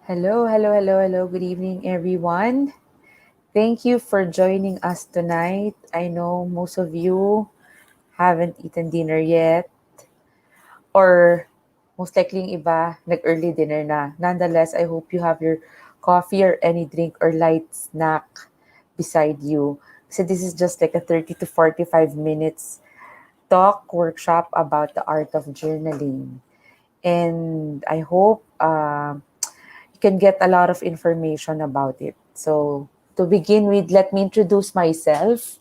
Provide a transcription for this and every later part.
Hello, hello, hello, hello. Good evening, everyone. Thank you for joining us tonight. I know most of you haven't eaten dinner yet, or most likely yung iba, nag-early dinner na. Nonetheless, I hope you have your coffee or any drink or light snack beside you. So this is just like a 30 to 45 minutes talk workshop about the art of journaling. And I hope you can get a lot of information about it. So, to begin with, let me introduce myself.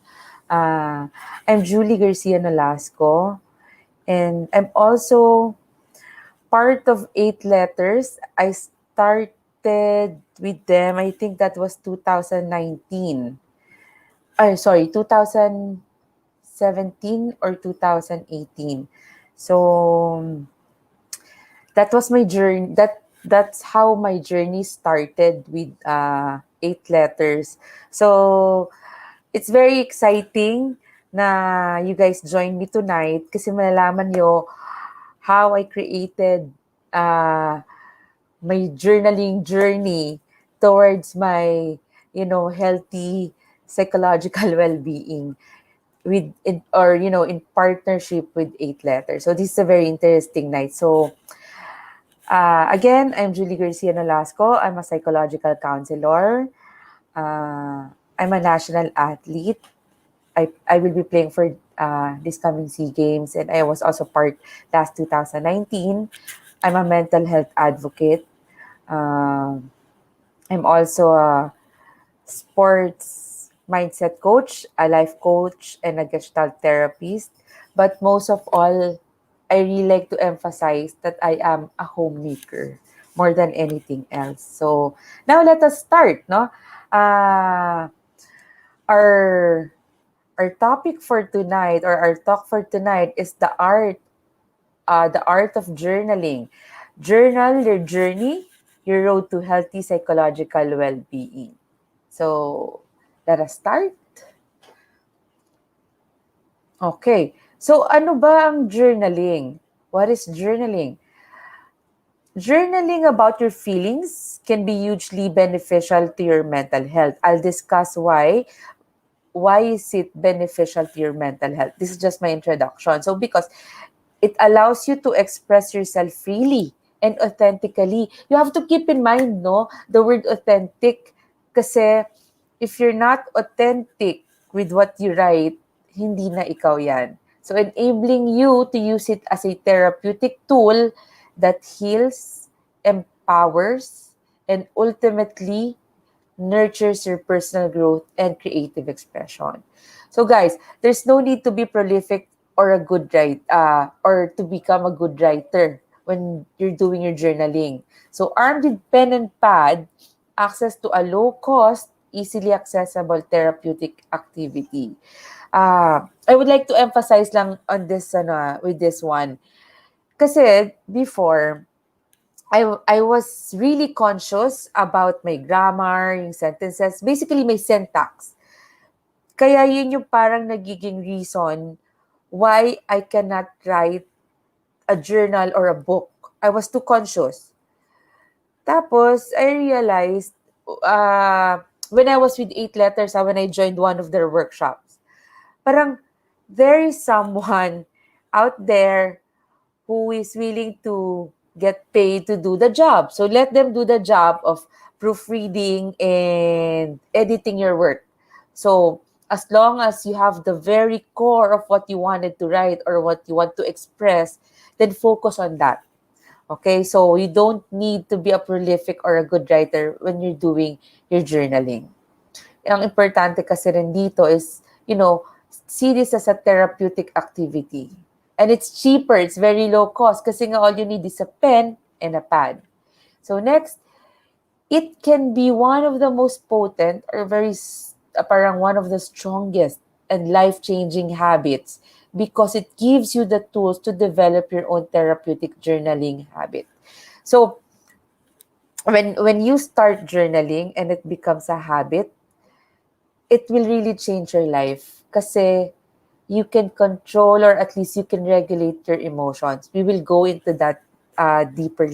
Uh, I'm Julie Garcia-Nolasco, and I'm also part of Eight Letters. I started with them, I think that was 2019. Ay, sorry, 2017 or 2018. So, that was my journey. That's how my journey started with Eight Letters. So it's very exciting na you guys join me tonight kasi malalaman nyo how I created uh, my journaling journey towards my healthy psychological well-being in partnership with Eight Letters. So this is a very interesting night. So again, I'm Julie Garcia-Nolasco. I'm a psychological counselor. I'm a national athlete. I will be playing for this coming SEA Games, and I was also part last 2019. I'm a mental health advocate. Um I'm also a sports mindset coach, a life coach, and a gestalt therapist. But most of all, I really like to emphasize that I am a homemaker more than anything else. So now let us start, no? Uh, our our topic for tonight or our talk for tonight is the art of journaling. Journal your journey, your road to healthy psychological well-being. So let us start. Okay. So ano ba ang journaling? What is journaling? Journaling about your feelings can be hugely beneficial to your mental health. I'll discuss why. Why is it beneficial to your mental health? This is just my introduction. So because it allows you to express yourself freely and authentically. You have to keep in mind, no, the word authentic kasi if you're not authentic with what you write, hindi na ikaw yan. So enabling you to use it as a therapeutic tool that heals, empowers, and ultimately nurtures your personal growth and creative expression. So guys, there's no need to be prolific or a good writer or to become a good writer when you're doing your journaling. So armed with pen and pad, access to a low cost, easily accessible therapeutic activity. I would like to emphasize lang on this with this one. Kasi before, I was really conscious about my grammar, yung sentences, basically my syntax. Kaya yun yung parang nagiging reason why I cannot write a journal or a book. I was too conscious. Tapos, I realized, when I was with Eight Letters, when I joined one of their workshops, parang there is someone out there who is willing to get paid to do the job. So let them do the job of proofreading and editing your work. So as long as you have the very core of what you wanted to write or what you want to express, then focus on that. Okay, so you don't need to be a prolific or a good writer when you're doing your journaling. Ang importante kasi rin dito is, see this as a therapeutic activity. And it's cheaper, it's very low cost kasi nga all you need is a pen and a pad. So next, it can be one of the most potent or parang one of the strongest and life-changing habits because it gives you the tools to develop your own therapeutic journaling habit. So when you start journaling and it becomes a habit, it will really change your life kasi you can control or at least you can regulate your emotions. We will go into that deeper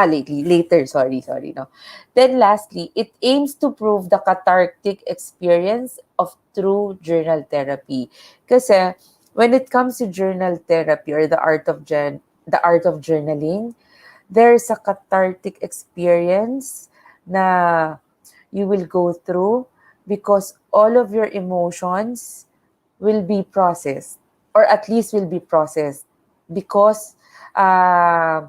later, sorry, no. Then lastly, it aims to prove the cathartic experience of true journal therapy. Kasi when it comes to journal therapy or the art of journaling, there's a cathartic experience na you will go through because all of your emotions will be processed, or at least will be processed, because uh,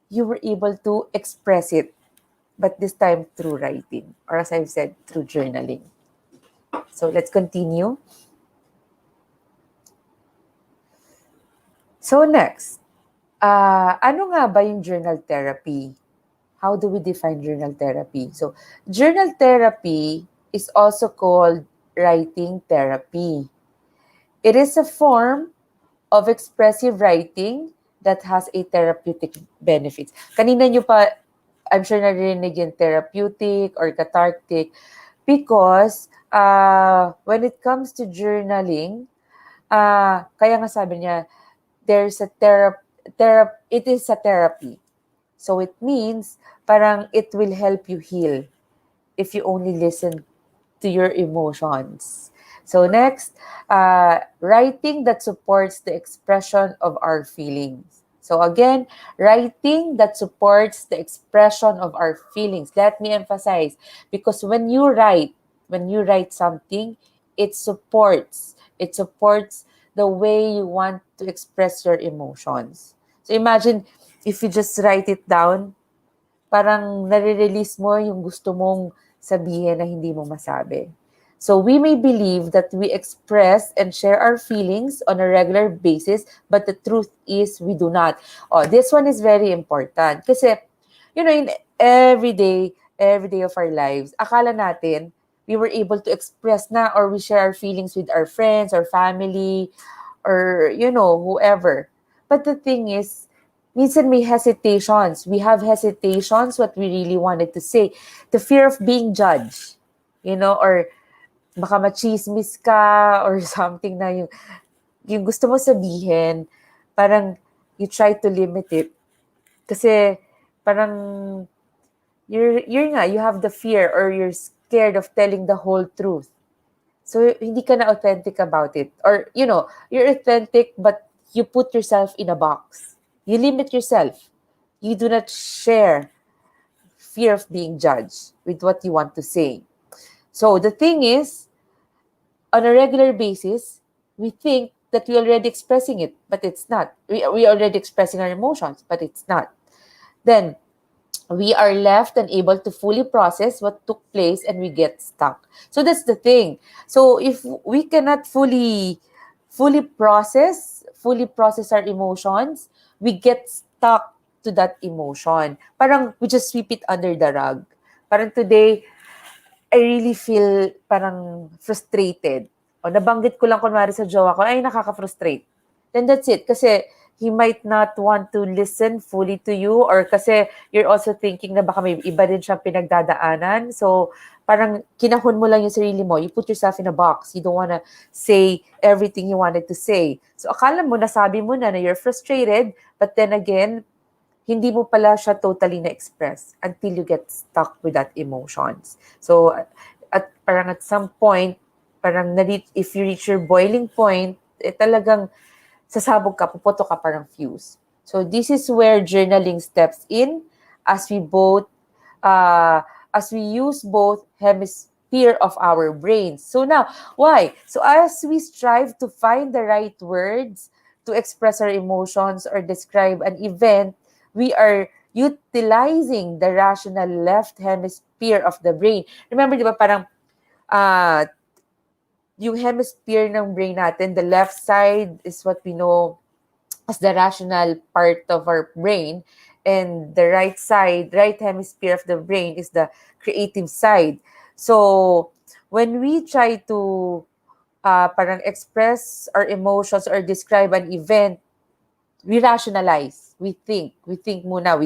you were able to express it, but this time through writing, or as I've said, through journaling. So let's continue. So next, ano nga ba yung journal therapy? How do we define journal therapy? So journal therapy is also called writing therapy. It is a form of expressive writing that has a therapeutic benefits. Kanina nyo pa, I'm sure narinig yung therapeutic or cathartic, because when it comes to journaling, kaya nga sabi niya, there's a it is a therapy. So it means parang it will help you heal if you only listen to your emotions. So next, writing that supports the expression of our feelings. So again, writing that supports the expression of our feelings. Let me emphasize, because when you write something, it supports the way you want to express your emotions. So imagine if you just write it down, parang nare-release mo yung gusto mong sabihin na hindi mo masabi. So we may believe that we express and share our feelings on a regular basis, but the truth is we do not. Oh, this one is very important. Kasi, in every day of our lives, akala natin, we were able to express na, or we share our feelings with our friends or family, or, whoever. But the thing is, minsan may hesitations. We have hesitations what we really wanted to say. The fear of being judged, or baka machismis ka or something na yung gusto mo sabihin, parang you try to limit it. Kasi parang you have the fear, or you're scared of telling the whole truth. So hindi ka na authentic about it. Or, you're authentic but you put yourself in a box. You limit yourself. You do not share fear of being judged with what you want to say. So the thing is, on a regular basis, we think that we're already expressing it, but it's not. We already expressing our emotions, but it's not. Then, we are left unable to fully process what took place, and we get stuck. So that's the thing. So if we cannot fully process our emotions, we get stuck to that emotion. Parang we just sweep it under the rug. Parang today, I really feel parang frustrated. O nabanggit ko lang kunwari sa jowa ko, ay nakaka-frustrate. Then that's it. Kasi he might not want to listen fully to you, or kasi you're also thinking na baka may iba din siyang pinagdadaanan. So parang kinahon mo lang yung sarili mo. You put yourself in a box. You don't wanna say everything you wanted to say. So akala mo, nasabi mo na you're frustrated, but then again, hindi mo pala siya totally na-express until you get stuck with that emotions. So, at some point, if you reach your boiling point, talagang sasabog ka, puputo ka parang fuse. So, this is where journaling steps in, as we use both hemisphere of our brains. So now, why? So as we strive to find the right words to express our emotions or describe an event, we are utilizing the rational left hemisphere of the brain. Remember, di ba, parang yung hemisphere ng brain natin, the left side is what we know as the rational part of our brain, and the right hemisphere of the brain is the creative side. So, when we try to parang express our emotions or describe an event, we rationalize, we think muna,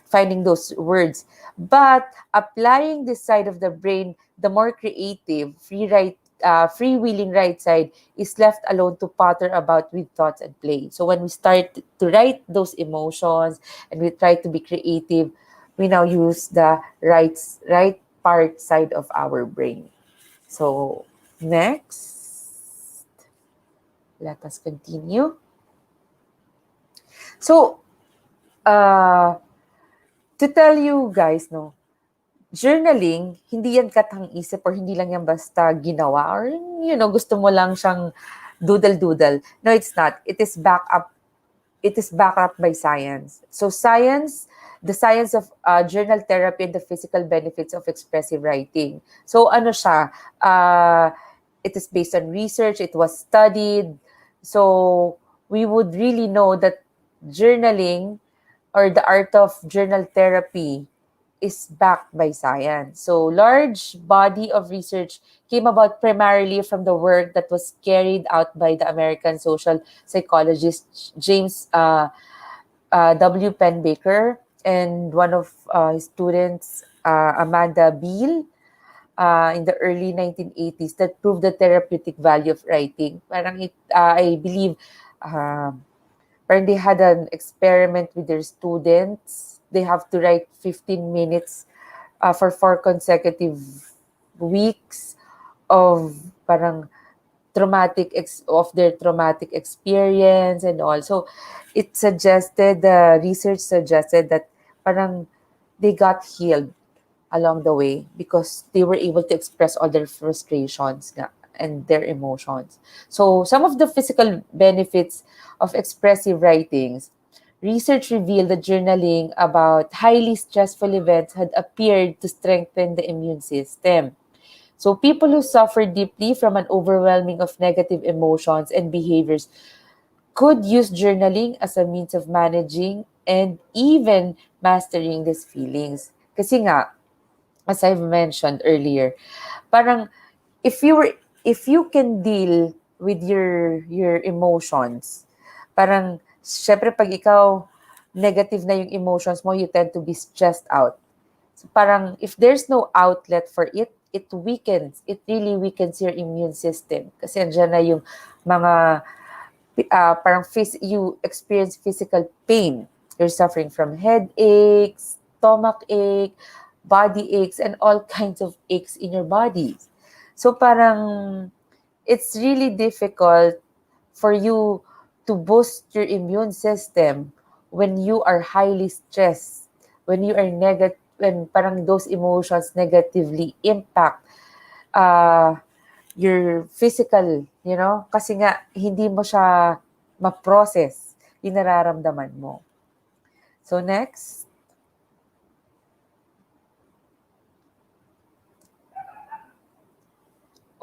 finding those words. But applying this side of the brain, the more creative, freewheeling right side is left alone to potter about with thoughts and play. So when we start to write those emotions and we try to be creative, we now use the right part side of our brain. So next, let us continue. So to tell you guys, no, journaling, hindi yan katang-isip or hindi lang yan basta ginawa or, gusto mo lang siyang doodle-doodle. No, it's not. It is backed up by science. So the science of journal therapy and the physical benefits of expressive writing. So ano siya? It is based on research. It was studied. So we would really know that journaling or the art of journal therapy is backed by science. So large body of research came about primarily from the work that was carried out by the American social psychologist James W. Penbaker and one of his students, Amanda Beale, in the early 1980s that proved the therapeutic value of writing. I believe, parang they had an experiment with their students. They have to write 15 minutes for 4 consecutive weeks of parang of their traumatic experience and all. So the research suggested that parang they got healed along the way because they were able to express all their frustrations and their emotions. So some of the physical benefits of expressive writings. Research revealed that journaling about highly stressful events had appeared to strengthen the immune system. So people who suffer deeply from an overwhelming of negative emotions and behaviors could use journaling as a means of managing and even mastering these feelings. Kasi nga, as I've mentioned earlier, parang if you can deal with your emotions, parang syempre pag ikaw negative na yung emotions mo, you tend to be stressed out. So parang if there's no outlet for it, it really weakens your immune system. Kasi andyan na yung mga you experience physical pain. You're suffering from headaches, stomach ache, body aches, and all kinds of aches in your body. So parang it's really difficult for you to boost your immune system when you are highly stressed, when parang those emotions negatively impact uh, your physical, kasi nga hindi mo siya ma-process yung nararamdaman mo. So next.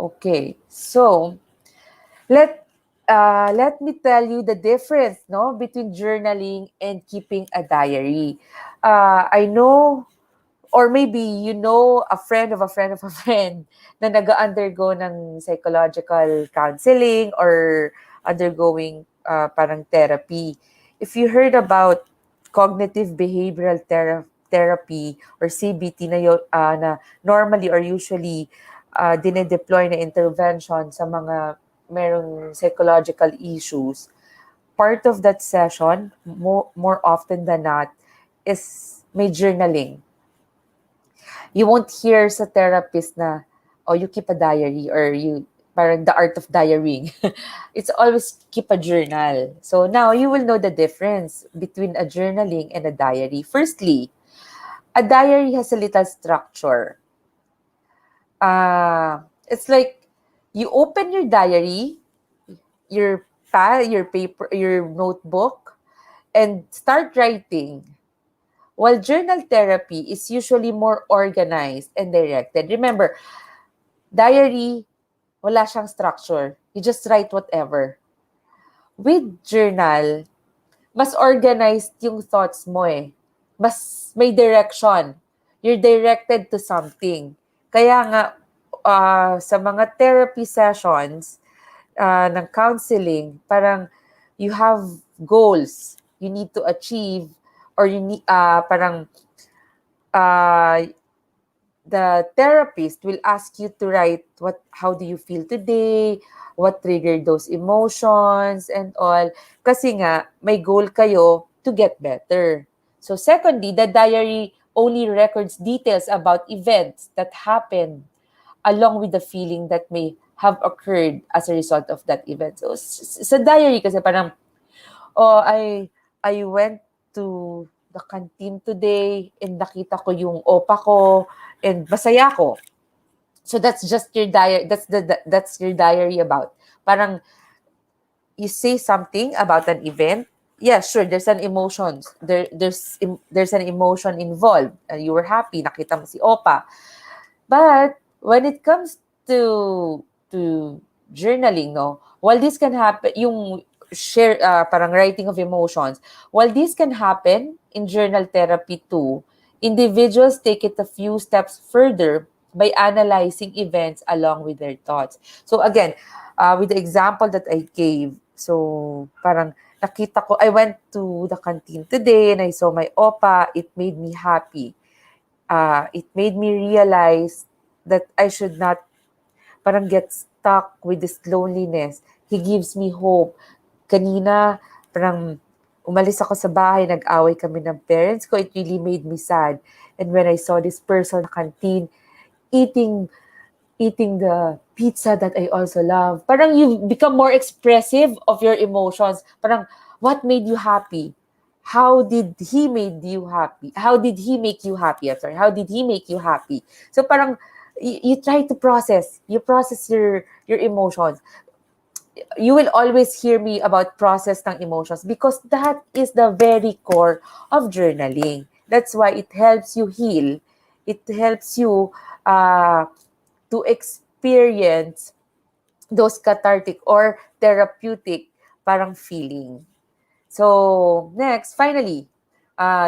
Okay. So let me tell you the difference, no, between journaling and keeping a diary. I know, or maybe you know a friend of a friend of a friend na nag-undergo ng psychological counseling or undergoing parang therapy. If you heard about cognitive behavioral therapy or CBT na normally or usually dinedeploy na intervention sa mga merong psychological issues, part of that session, more often than not, is may journaling. You won't hear sa therapist na, oh, you keep a diary or parang the art of diarying. It's always keep a journal. So now you will know the difference between a journaling and a diary. Firstly, a diary has a little structure. It's like you open your diary, your paper, your notebook, and start writing. While journal therapy is usually more organized and directed. Remember, diary, wala siyang structure. You just write whatever. With journal, mas organized yung thoughts mo eh. Mas may direction. You're directed to something. Kaya nga, sa mga therapy sessions ng counseling, parang you have goals you need to achieve or you need, parang the therapist will ask you to write how do you feel today, what triggered those emotions and all. Kasi nga, may goal kayo to get better. So secondly, the diary only records details about events that happened along with the feeling that may have occurred as a result of that event. So sa diary kasi parang, oh, I went to the canteen today and nakita ko yung opa ko and masaya ko. So that's just your diary. That's your diary about. Parang you say something about an event. Yeah, sure. There's an emotion. There's an emotion involved. You were happy. Nakita mo si opa. But when it comes to journaling, no, while this can happen, yung share parang writing of emotions, while this can happen in journal therapy too, individuals take it a few steps further by analyzing events along with their thoughts. So again, with the example that I gave, so parang nakita ko, I went to the canteen today and I saw my opa, it made me happy. It made me realize that I should not parang get stuck with this loneliness. He gives me hope. Kanina, parang umalis ako sa bahay, nag-away kami ng parents ko. It really made me sad. And when I saw this person sa canteen, eating the pizza that I also love, parang you become more expressive of your emotions. Parang, what made you happy? How did he made you happy? How did he make you happy? I'm sorry. How did he make you happy? So parang you try to process. You process your emotions. You will always hear me about process ng emotions because that is the very core of journaling. That's why it helps you heal. It helps you to experience those cathartic or therapeutic parang feeling. So, next, finally,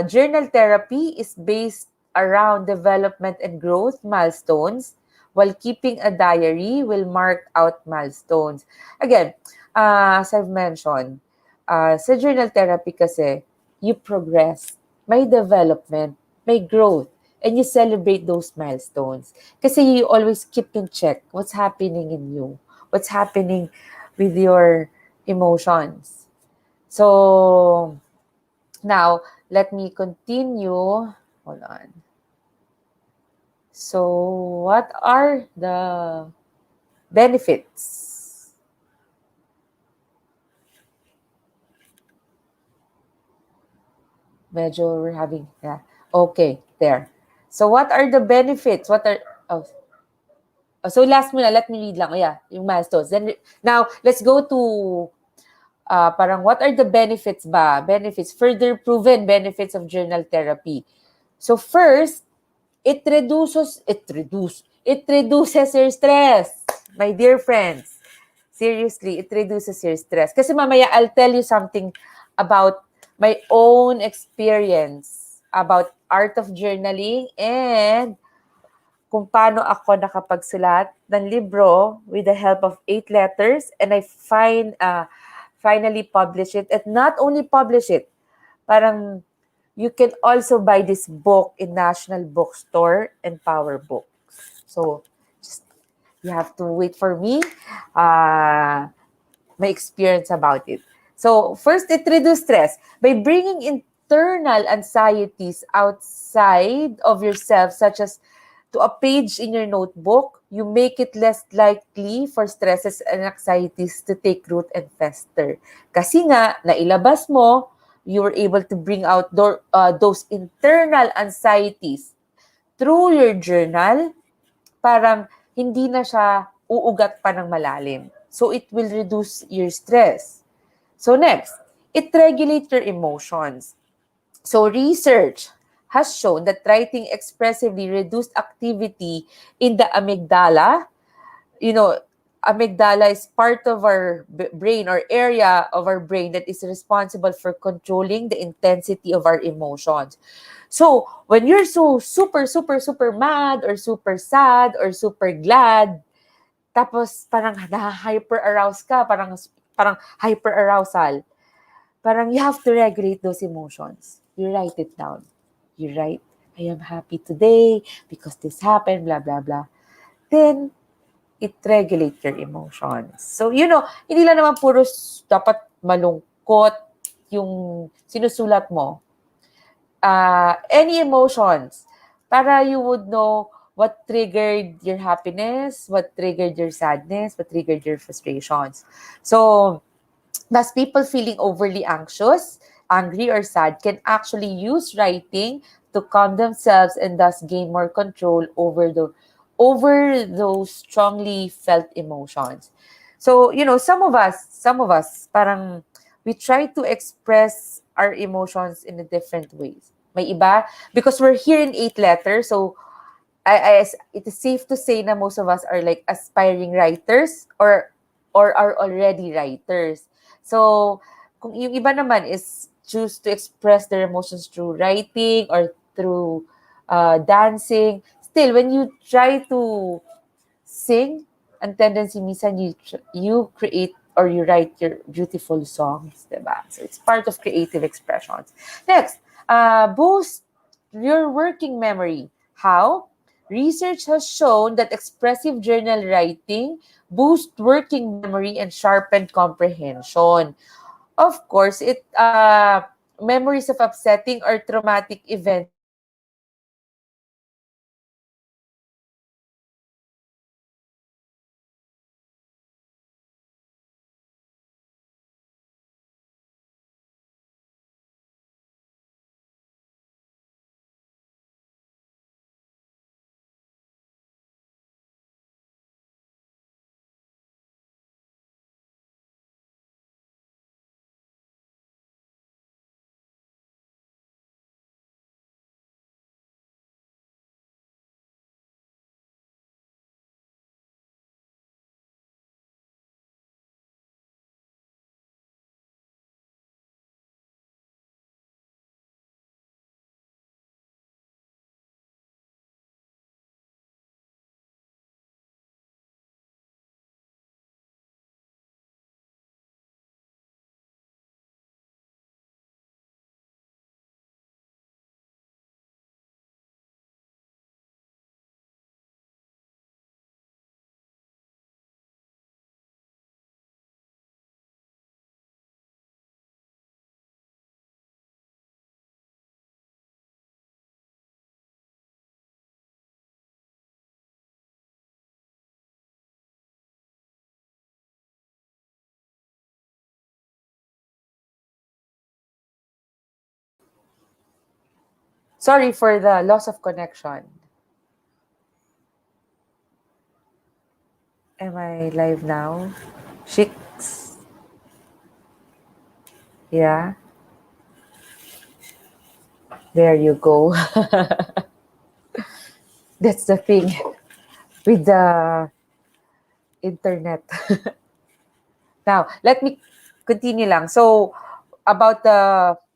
journal therapy is based around development and growth milestones, while keeping a diary will mark out milestones. Again, as I've mentioned, sa journal therapy kasi, you progress, may development, may growth, and you celebrate those milestones. Kasi you always keep in check what's happening in you, what's happening with your emotions. So now let me continue. Hold on. So what are the benefits? Medyo we're having, yeah. Okay, there. So what are the benefits? Oh, so last muna, let me read lang. Oh, yeah, yung milestones. Then now let's go to parang what are the benefits ba? Benefits, further proven benefits of journal therapy. So first, it reduces your stress. My dear friends, seriously, it reduces your stress. Kasi mamaya, I'll tell you something about my own experience about art of journaling and kung paano ako nakapagsulat ng libro with the help of 8 letters and I finally publish it. And not only publish it, parang you can also buy this book in National Bookstore and Power Books. So, just, you have to wait for me, my experience about it. So, first, it reduces stress by bringing internal anxieties outside of yourself, such as to a page in your notebook. You make it less likely for stresses and anxieties to take root and fester. Kasi nga, nailabas mo, you were able to bring out those internal anxieties through your journal, parang hindi na siya uugat pa ng malalim. So, it will reduce your stress. So, next, it regulates your emotions. So, research has shown that writing expressively reduced activity in the amygdala. You know, amygdala is part of our brain or area of our brain that is responsible for controlling the intensity of our emotions. So, when you're so super, super, super mad or super sad or super glad, tapos parang hyper-arouse ka, parang hyper-arousal, parang you have to regulate those emotions. You write it down. You write. I am happy today because this happened, blah, blah, blah. Then, it regulates your emotions. So, hindi lang naman puro dapat malungkot yung sinusulat mo. Any emotions para you would know what triggered your happiness, what triggered your sadness, what triggered your frustrations. So, thus people feeling overly anxious, angry, or sad can actually use writing to calm themselves and thus gain more control over those strongly felt emotions. So, some of us, parang we try to express our emotions in a different ways. May iba, because we're here in 8 letters, so it is safe to say na most of us are like aspiring writers or are already writers. So, kung yung iba naman is choose to express their emotions through writing or through dancing, still, when you try to sing, ang tendency minsan you create or you write your beautiful songs, diba? So it's part of creative expressions. Next, boost your working memory. How? Research has shown that expressive journal writing boosts working memory and sharpen comprehension. Of course, memories of upsetting or traumatic events can be easily forgotten if you don't write them down. So, sorry for the loss of connection. Am I live now? Chicks? Yeah, there you go. That's the thing with the internet. Now, let me continue lang. So, about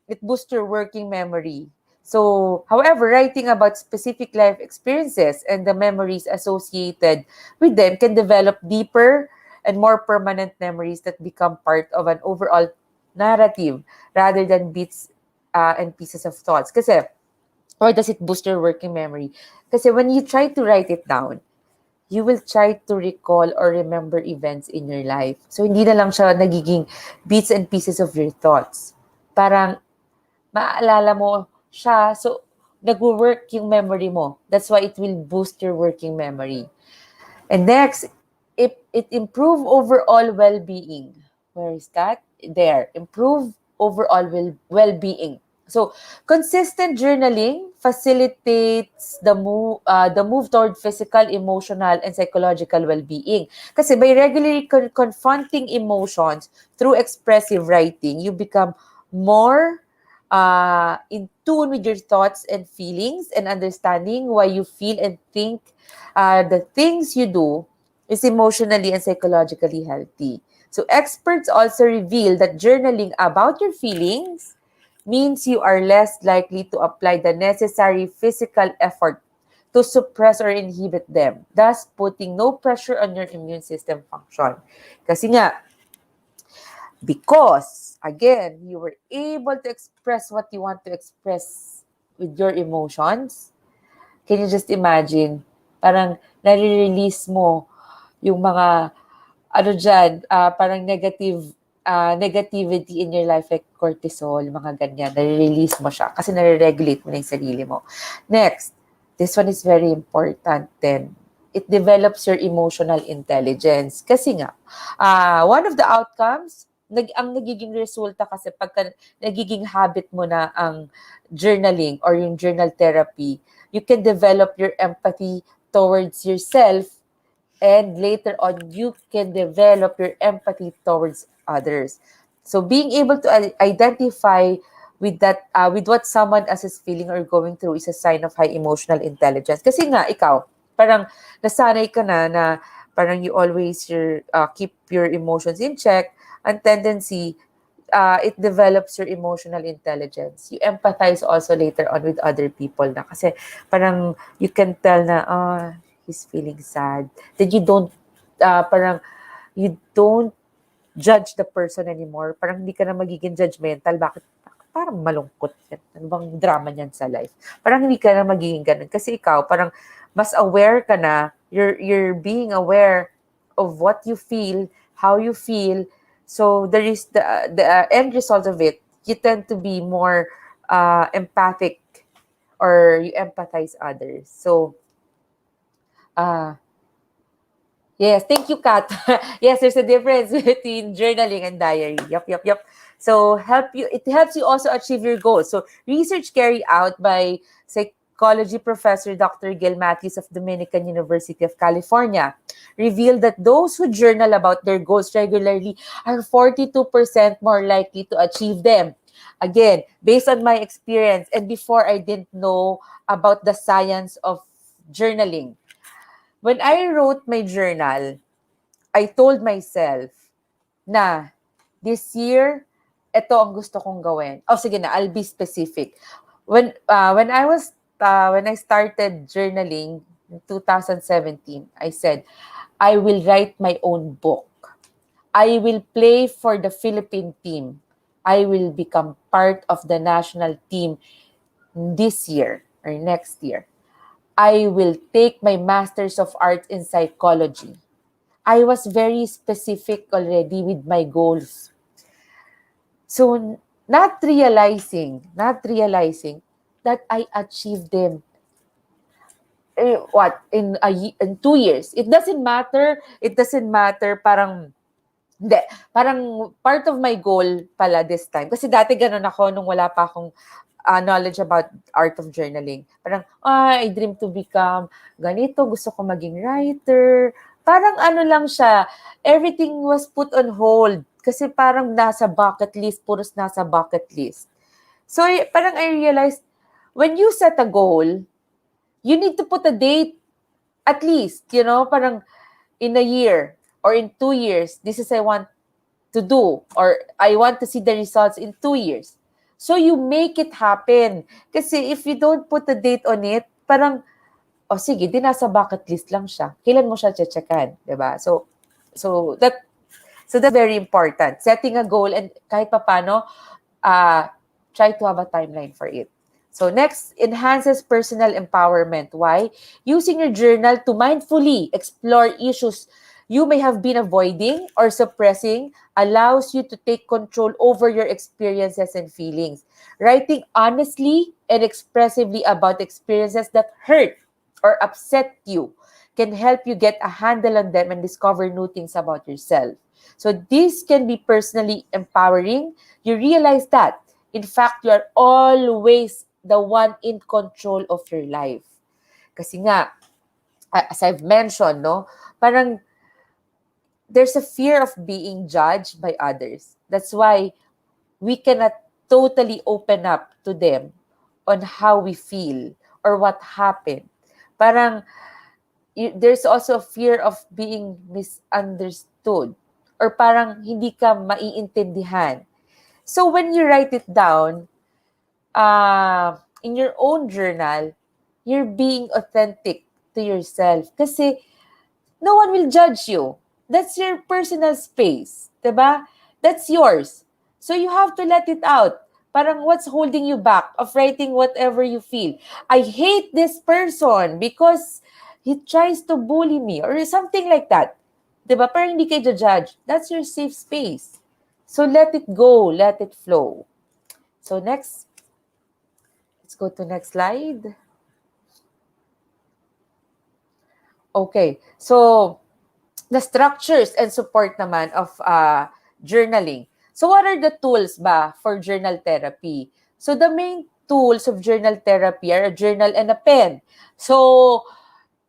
it boosts your working memory. So, however, writing about specific life experiences and the memories associated with them can develop deeper and more permanent memories that become part of an overall narrative rather than bits and pieces of thoughts. Kasi, or does it boost your working memory? Kasi when you try to write it down, you will try to recall or remember events in your life. So, hindi na lang siya nagiging bits and pieces of your thoughts. Parang, maaalala mo siya, so, nag-work yung memory mo. That's why it will boost your working memory. And next, it improve overall well-being. Where is that? There. Improve overall well-being. So, consistent journaling facilitates the move toward physical, emotional, and psychological well-being. Kasi by regularly confronting emotions through expressive writing, you become more in tune with your thoughts and feelings and understanding why you feel and think the things you do is emotionally and psychologically healthy. So experts also reveal that journaling about your feelings means you are less likely to apply the necessary physical effort to suppress or inhibit them, thus putting no pressure on your immune system function. Kasi nga, because, again, you were able to express what you want to express with your emotions, can you just imagine, parang nare-release mo yung mga, ano dyan, parang negativity in your life like cortisol, mga ganyan, nare-release mo siya kasi nare-regulate mo na yung sarili mo. Next, this one is very important then. It develops your emotional intelligence. Kasi nga, one of the outcomes, ang nagiging resulta kasi pagka nagiging habit mo na ang journaling or yung journal therapy, you can develop your empathy towards yourself, and later on, you can develop your empathy towards others. So being able to identify with that, with what someone else is feeling or going through is a sign of high emotional intelligence. Kasi nga, ikaw, parang nasanay ka na parang you always keep your emotions in check, and tendency, it develops your emotional intelligence. You empathize also later on with other people na kasi parang you can tell na, he's feeling sad. Then you don't, parang you don't judge the person anymore. Parang hindi ka na magiging judgmental. Bakit? Parang malungkot yan. Ano bang drama niyan sa life? Parang hindi ka na magiging ganun. Kasi ikaw, parang mas aware ka na. You're being aware of what you feel, how you feel. So there is the end result of it. You tend to be more empathic, or you empathize others. So, yes, thank you, Kat. Yes, there's a difference between journaling and diary. Yep. So it helps you also achieve your goals. So research carried out by psychology professor Dr. Gil Matthews of Dominican University of California revealed that those who journal about their goals regularly are 42% more likely to achieve them. Again, based on my experience, and before I didn't know about the science of journaling. When I wrote my journal, I told myself na this year, ito ang gusto kong gawin. Oh, sige na, I'll be specific. When I started journaling in 2017, I said, I will write my own book. I will play for the Philippine team. I will become part of the national team this year or next year. I will take my Masters of Arts in Psychology. I was very specific already with my goals. So, not realizing that I achieved them. In 2 years. It doesn't matter, parang, hindi, parang part of my goal pala this time. Kasi dati ganun ako nung wala pa akong knowledge about art of journaling. Parang, I dream to become ganito, gusto ko maging writer. Parang ano lang siya, everything was put on hold. Kasi parang nasa bucket list, puros nasa bucket list. So, parang I realized, when you set a goal, you need to put a date, at least, parang in a year or in 2 years, this is I want to do, or I want to see the results in 2 years. So you make it happen. Kasi if you don't put a date on it, parang, sige, di nasa bucket list lang siya. Kailan mo siya checkan, diba? So that's very important. Setting a goal, and kahit paano, try to have a timeline for it. So next, enhances personal empowerment. Why? Using your journal to mindfully explore issues you may have been avoiding or suppressing allows you to take control over your experiences and feelings. Writing honestly and expressively about experiences that hurt or upset you can help you get a handle on them and discover new things about yourself. So this can be personally empowering. You realize that, in fact, you are always the one in control of your life. Kasi nga, as I've mentioned, parang there's a fear of being judged by others. That's why we cannot totally open up to them on how we feel or what happened. Parang there's also a fear of being misunderstood, or parang hindi ka maiintindihan. So when you write it down in your own journal, you're being authentic to yourself. Kasi no one will judge you. That's your personal space. Diba? That's yours. So you have to let it out. Parang what's holding you back of writing whatever you feel? I hate this person because he tries to bully me or something like that. Diba? Parang hindi kayo judge. That's your safe space. So let it go. Let it flow. So next, let's go to next slide. Okay. So the structures and support naman of journaling. So what are the tools ba for journal therapy? So the main tools of journal therapy are a journal and a pen. So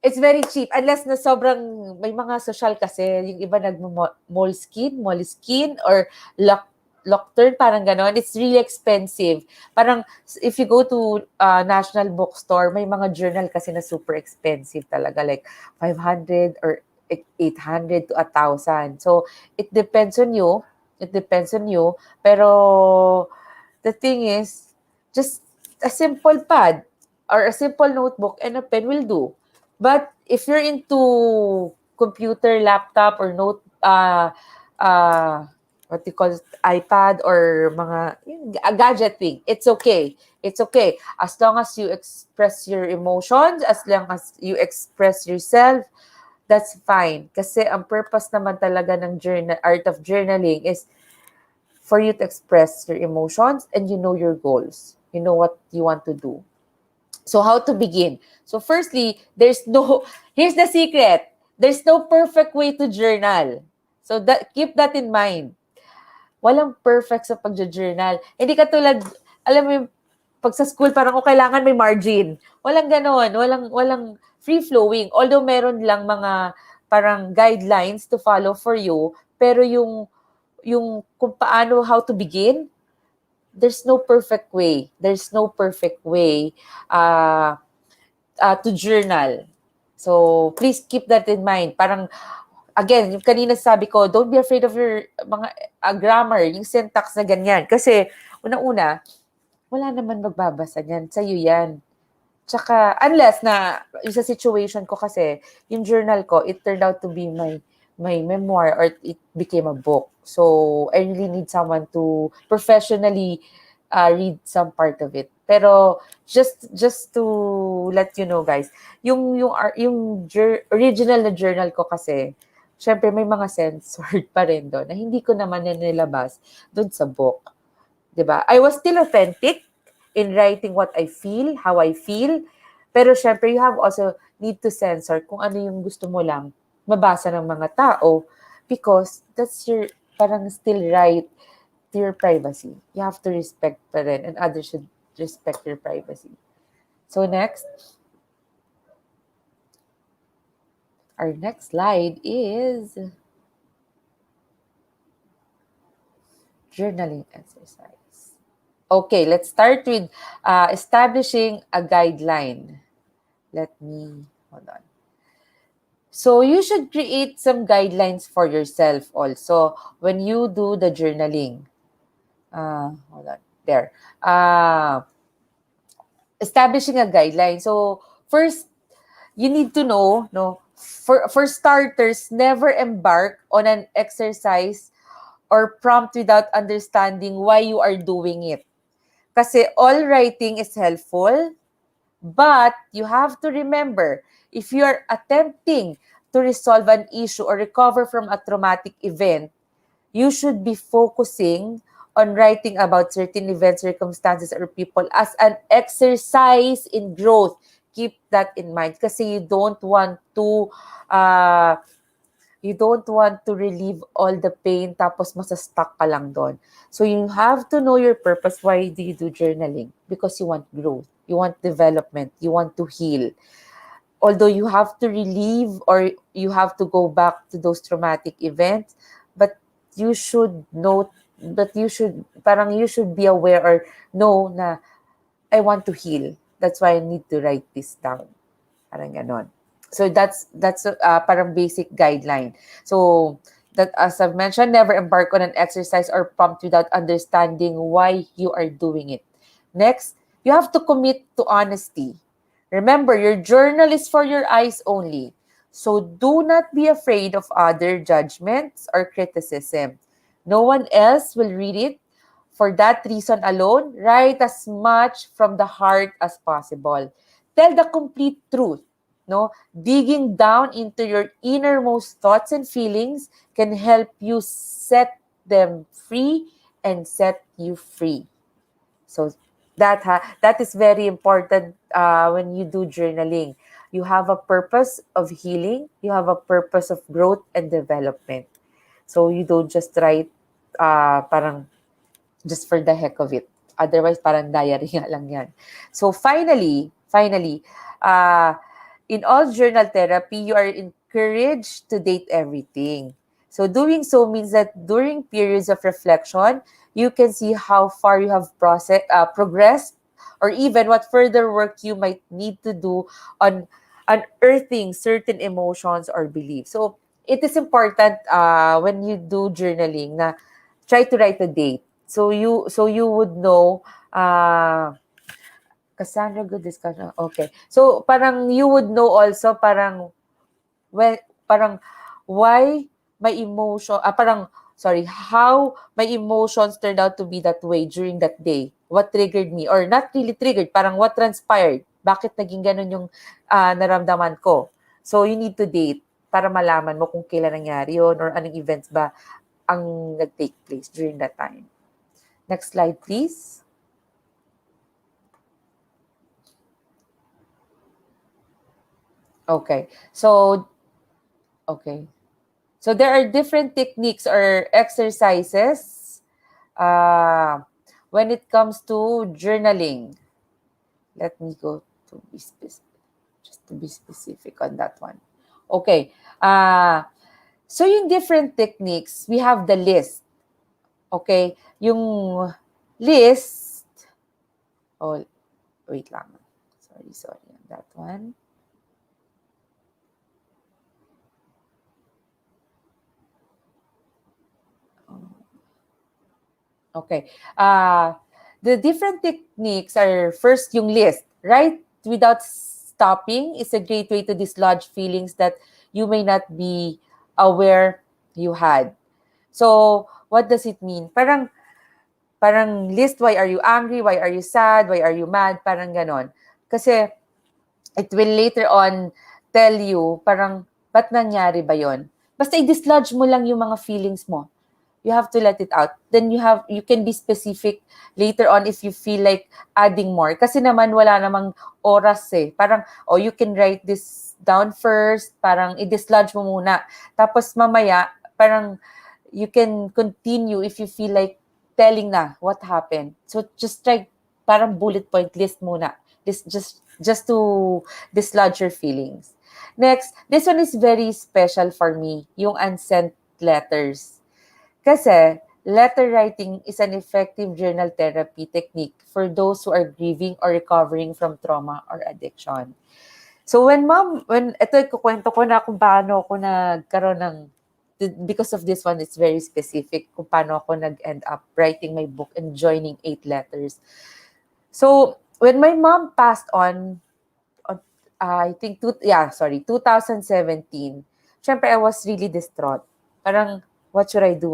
it's very cheap unless na sobrang may mga social kasi yung iba moleskin or Lockturn, parang ganon. It's really expensive. Parang if you go to National Bookstore, may mga journal kasi na super expensive talaga, like 500 or 800 to 1,000. So it depends on you. It depends on you. Pero the thing is, just a simple pad or a simple notebook and a pen will do. But if you're into computer, laptop, or what you call it, iPad or a gadget thing, it's okay. It's okay. As long as you express your emotions, as long as you express yourself, that's fine. Kasi ang purpose naman talaga ng art of journaling is for you to express your emotions and you know your goals. You know what you want to do. So how to begin? So firstly, here's the secret. There's no perfect way to journal. So keep that in mind. Walang perfect sa pag-journal. Hindi katulad, alam mo yung pag sa school, parang kailangan may margin. Walang ganon. Walang free-flowing. Although meron lang mga parang guidelines to follow for you, pero yung kung paano, how to begin, there's no perfect way. There's no perfect way to journal. So, please keep that in mind. Parang, again, yung kanina sabi ko, don't be afraid of your mga grammar, yung syntax na ganyan. Kasi, unang-una, wala naman magbabasa niyan. Sa'yo yan. Tsaka, unless na, yung sa situation ko kasi, yung journal ko, it turned out to be my memoir or it became a book. So, I really need someone to professionally read some part of it. Pero, just to let you know, guys, yung original na journal ko kasi, syempre may mga censored pa rin doon na hindi ko naman nilabas doon sa book. Diba? I was still authentic in writing what I feel, how I feel. Pero syempre, you have also need to censor kung ano yung gusto mo lang mabasa ng mga tao because that's your parang still right to your privacy. You have to respect pa rin and others should respect your privacy. So next, our next slide is journaling exercise. Okay, let's start with establishing a guideline. Let me, hold on. So you should create some guidelines for yourself also when you do the journaling. Hold on, there. Establishing a guideline. So first, you need to know, no, for starters, never embark on an exercise or prompt without understanding why you are doing it. Kasi all writing is helpful, but you have to remember, if you are attempting to resolve an issue or recover from a traumatic event, you should be focusing on writing about certain events, circumstances, or people as an exercise in growth. Keep that in mind kasi you don't want to relieve all the pain tapos masastuck ka lang doon. So you have to know your purpose. Why do you do journaling? Because you want growth, you want development, you want to heal. Although you have to relieve or you have to go back to those traumatic events, but you should be aware or know na I want to heal. That's why I need to write this down. Parang ganon. So that's parang basic guideline. So that, as I've mentioned, never embark on an exercise or prompt without understanding why you are doing it. Next, you have to commit to honesty. Remember, your journal is for your eyes only. So do not be afraid of other judgments or criticism. No one else will read it For that reason alone, write as much from the heart as possible. Tell the complete truth. No, digging down into your innermost thoughts and feelings can help you set them free and set you free. So that is very important when you do journaling. You have a purpose of healing. You have a purpose of growth and development. So you don't just write parang just for the heck of it. Otherwise, parang diary nga lang yan. So finally, uh, in all journal therapy, you are encouraged to date everything. So doing so means that during periods of reflection, you can see how far you have progressed, or even what further work you might need to do on unearthing certain emotions or beliefs. So it is important when you do journaling na try to write a date. So you would know Cassandra, good discussion. Okay. So parang you would know also when parang why my emotion how my emotions turned out to be that way during that day. What triggered me, or not really triggered, parang what transpired. Bakit naging ganun yung naramdaman ko? So you need to date para malaman mo kung kailan nangyari yun or anong events ba ang nag-take place during that time. Next slide, please. Okay. So there are different techniques or exercises when it comes to journaling. Let me go to be specific, just to be specific on that one. Okay. So yung different techniques, we have the list. Okay? Yung list, oh, wait lang. Sorry on that one. Okay. The different techniques are first yung list. Write without stopping is a great way to dislodge feelings that you may not be aware you had. So, what does it mean? Parang list, why are you angry? Why are you sad? Why are you mad? Parang ganon. Kasi it will later on tell you parang ba't nangyari ba yon? Basta i-dislodge mo lang yung mga feelings mo. You have to let it out. Then you can be specific later on if you feel like adding more. Kasi naman wala namang oras eh. Parang, you can write this down first. Parang i-dislodge mo muna. Tapos mamaya, parang you can continue if you feel like telling na what happened. So just try parang bullet point list muna. Just to dislodge your feelings. Next, this one is very special for me. Yung unsent letters. Kasi letter writing is an effective journal therapy technique for those who are grieving or recovering from trauma or addiction. So ito ikukwento ko na kung paano ako nagkaroon ng, because of this one, it's very specific kung paano ako nag-end up writing my book and joining 8 letters. So when my mom passed on, I think 2017, syempre I was really distraught. Parang, what should I do?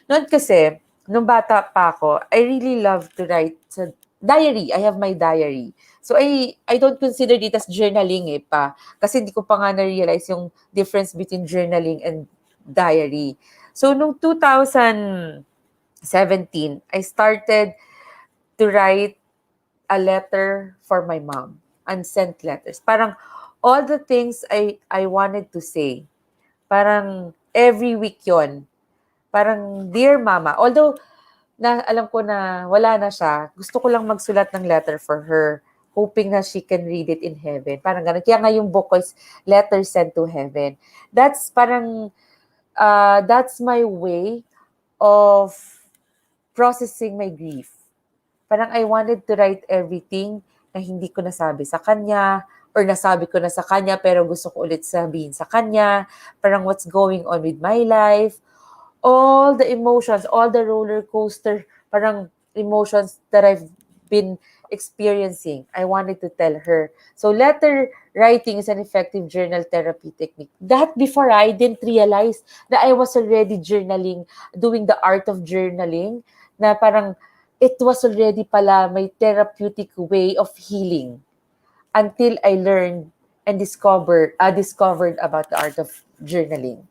Noon kasi, nung bata pa ako, I really love to write sa diary. I have my diary. So I don't consider it as journaling pa. Kasi hindi ko pa nga na-realize yung difference between journaling and diary. So nung 2017, I started to write a letter for my mom. Unsent letters. Parang all the things I wanted to say. Parang every week yon. Parang, Dear Mama. Although, alam ko na wala na siya, gusto ko lang magsulat ng letter for her, hoping na she can read it in heaven. Parang ganun. Kaya nga yung book ko is Letter Sent to Heaven. That's parang, that's my way of processing my grief. Parang I wanted to write everything na hindi ko nasabi sa kanya, or nasabi ko na sa kanya pero gusto ko ulit sabihin sa kanya, parang what's going on with my life, all the emotions, all the roller coaster, parang emotions that I've been experiencing, I wanted to tell her. So letter writing is an effective journal therapy technique. That before I didn't realize that I was already journaling, doing the art of journaling na parang it was already pala my therapeutic way of healing until I learned and discovered about the art of journaling.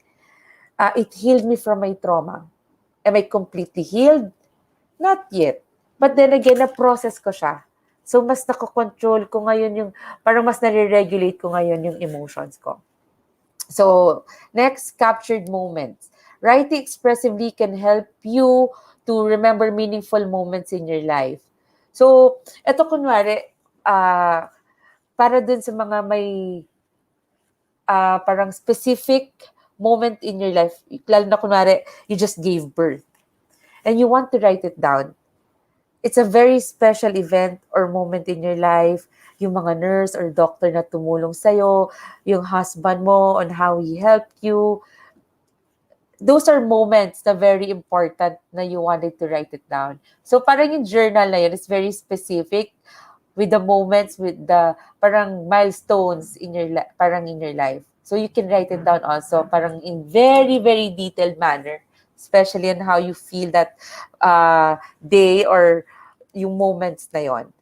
It healed me from my trauma. Am I completely healed? Not yet. But then again, na-process ko siya. So, mas nakokontrol ko ngayon yung, parang mas nare-regulate ko ngayon yung emotions ko. So, next, captured moments. Writing expressively can help you to remember meaningful moments in your life. So, eto kunwari, para dun sa mga may parang specific moment in your life, lalo na kunwari, you just gave birth and you want to write it down. It's a very special event or moment in your life. Yung mga nurse or doctor na tumulong sa'yo, yung husband mo on how he helped you. Those are moments na very important na you wanted to write it down. So parang yung journal na yun is very specific with the moments, with the parang milestones in your parang in your life. So you can write it down also parang in very, very detailed manner, especially on how you feel that day or yung moments na yon.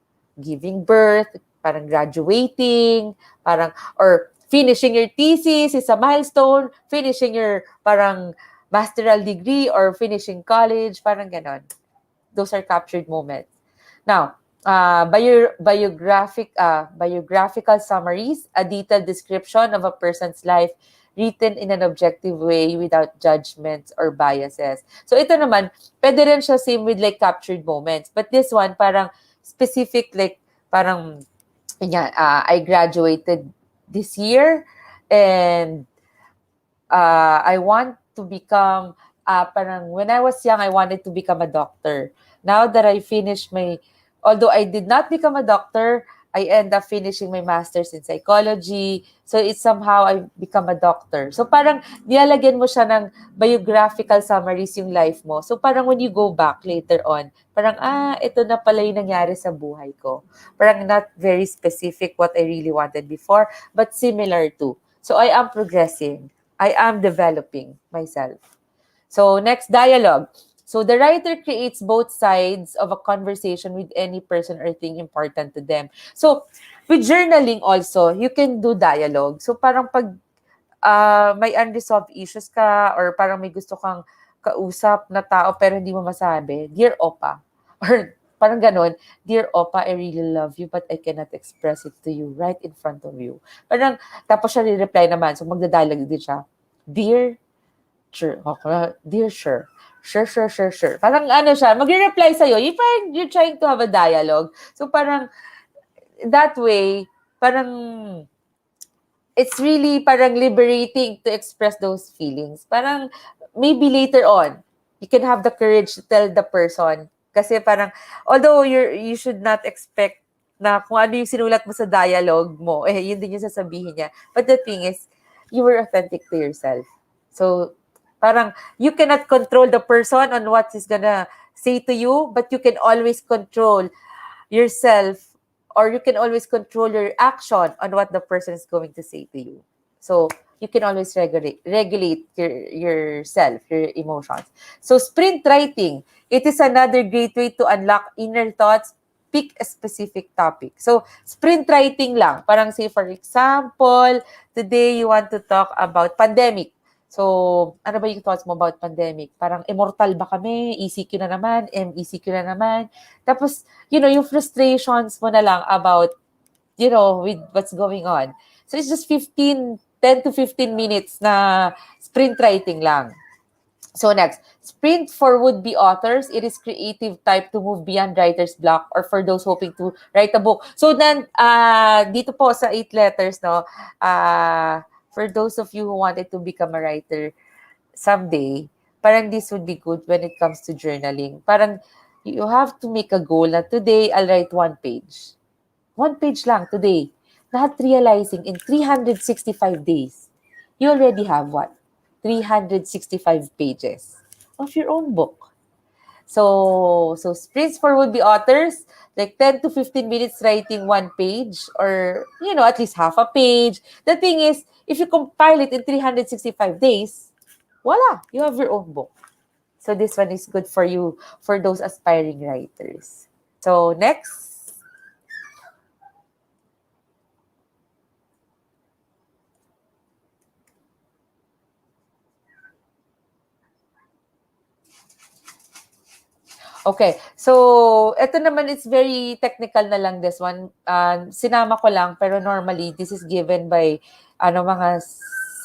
Giving birth, parang graduating, parang, or finishing your thesis is a milestone, finishing your parang masteral degree or finishing college, parang ganon. Those are captured moments. Now, biographical summaries, a detailed description of a person's life written in an objective way without judgments or biases. So ito naman, pwede rin siya same with like captured moments. But this one, parang specific, like parang, I graduated this year and I want to become, parang when I was young, I wanted to become a doctor. Now that I finished although I did not become a doctor, I end up finishing my master's in psychology. So it's somehow I become a doctor. So parang nilalagyan mo siya ng biographical summaries yung life mo. So parang when you go back later on, parang, ito na pala yung nangyari sa buhay ko. Parang not very specific what I really wanted before, but similar to. So I am progressing. I am developing myself. So next, dialogue. So the writer creates both sides of a conversation with any person or thing important to them. So with journaling also, you can do dialogue. So parang pag may unresolved issues ka or parang may gusto kang kausap na tao pero hindi mo masabi, Dear Opa, or parang ganon, Dear Opa, I really love you but I cannot express it to you right in front of you. Parang, tapos siya re-reply naman. So magda-dialogue din siya. Dear Sure. Sure. Parang ano siya, magre-reply sa'yo. You're trying to have a dialogue. So parang, that way, parang, it's really parang liberating to express those feelings. Parang, maybe later on, you can have the courage to tell the person. Kasi parang, although you should not expect na kung ano yung sinulat mo sa dialogue mo, yun din yung sasabihin niya. But the thing is, you were authentic to yourself. So, parang you cannot control the person on what he's gonna say to you, but you can always control yourself or you can always control your action on what the person is going to say to you. So you can always regulate yourself, your emotions. So sprint writing, it is another great way to unlock inner thoughts. Pick a specific topic. So sprint writing lang. Parang say for example, today you want to talk about pandemic. So, ano ba yung thoughts mo about pandemic? Parang immortal ba kami? ECQ na naman? MECQ na naman? Tapos, yung frustrations mo na lang about, with what's going on. So, it's just 10 to 15 minutes na sprint writing lang. So, next, sprint for would-be authors. It is creative type to move beyond writer's block or for those hoping to write a book. So, then, dito po sa 8 letters, no, for those of you who wanted to become a writer someday, parang this would be good when it comes to journaling. Parang you have to make a goal na today, I'll write 1 page. 1 page lang today. Not realizing in 365 days, you already have what? 365 pages of your own book. So sprints for would-be authors, like 10 to 15 minutes writing 1 page or, at least half a page. The thing is, if you compile it in 365 days, voila, you have your own book. So this one is good for you, for those aspiring writers. So next. Okay. So, ito naman is very technical na lang this one. Sinama ko lang, pero normally, this is given by mga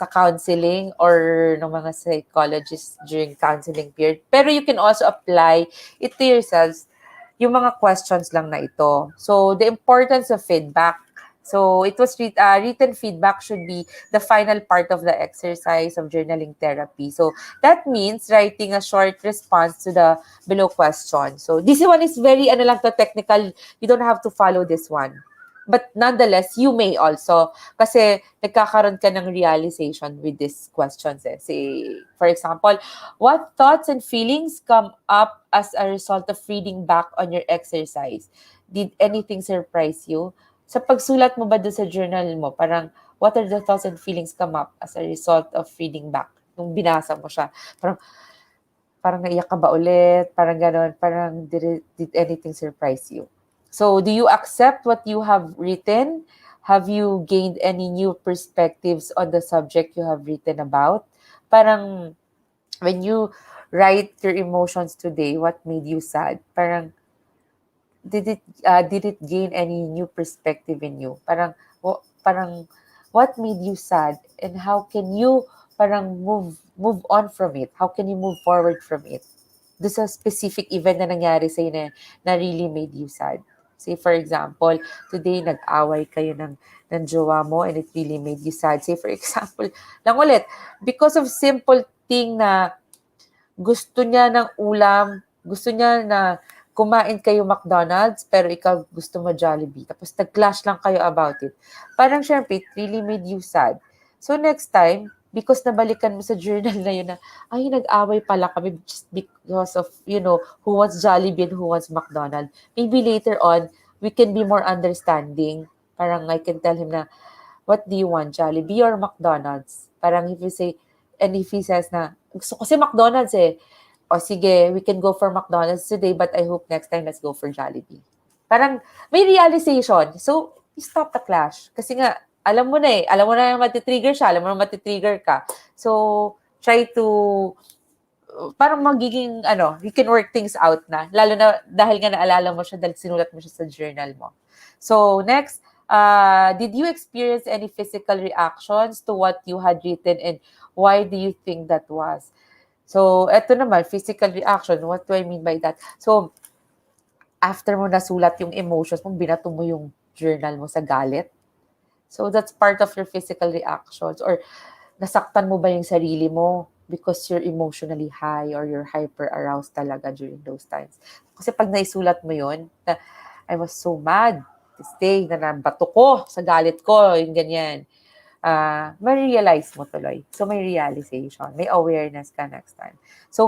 sa counseling or ng mga psychologists during counseling period. Pero you can also apply it to yourselves, yung mga questions lang na ito. So, the importance of feedback. So, it was written feedback should be the final part of the exercise of journaling therapy. So, that means writing a short response to the below question. So, this one is very, technical. You don't have to follow this one. But nonetheless, you may also. Kasi nagkakaroon ka ng realization with these questions. Say, for example, what thoughts and feelings come up as a result of reading back on your exercise? Did anything surprise you? Sa pagsulat mo ba doon sa journal mo, parang, what are the thoughts and feelings come up as a result of reading back? Nung binasa mo siya, parang naiyak ka ba ulit? Parang gano'n, parang did anything surprise you? So, do you accept what you have written? Have you gained any new perspectives on the subject you have written about? Parang, when you write your emotions today, what made you sad? Parang, did it gain any new perspective in you? Parang, what made you sad? And how can you parang move on from it? How can you move forward from it? Doon sa specific event na nangyari sa'yo na really made you sad. Say, for example, today nag-away kayo ng jowa mo and it really made you sad. Say, for example, lang ulit, because of simple thing na gusto niya ng ulam, gusto niya na kumain kayo McDonald's, pero ikaw gusto mo Jollibee. Tapos nag-clash lang kayo about it. Parang syempre, it really made you sad. So next time, because nabalikan mo sa journal na yun na, ay, nag-away pala kami just because of, who wants Jollibee and who wants McDonald's. Maybe later on, we can be more understanding. Parang I can tell him na, what do you want, Jollibee or McDonald's? Parang if you say, and if he says na, gusto ko si McDonald's o sige, we can go for McDonald's today, but I hope next time let's go for Jollibee. Parang may realization. So, you stop the clash. Kasi nga, alam mo na matitrigger siya, alam mo na matitrigger ka. So, try to, parang magiging, you can work things out na. Lalo na, dahil nga naalala mo siya, dahil sinulat mo siya sa journal mo. So, next, did you experience any physical reactions to what you had written and why do you think that was? So, eto naman, physical reaction. What do I mean by that? So, after mo nasulat yung emotions mo, binato mo yung journal mo sa galit. So, that's part of your physical reactions. Or, nasaktan mo ba yung sarili mo because you're emotionally high or you're hyper-aroused talaga during those times. Kasi pag naisulat mo yun, na, I was so mad this day, na nabato ko sa galit ko, yung ganyan. Ma-realize mo tuloy. So, may realization. May awareness ka next time. So,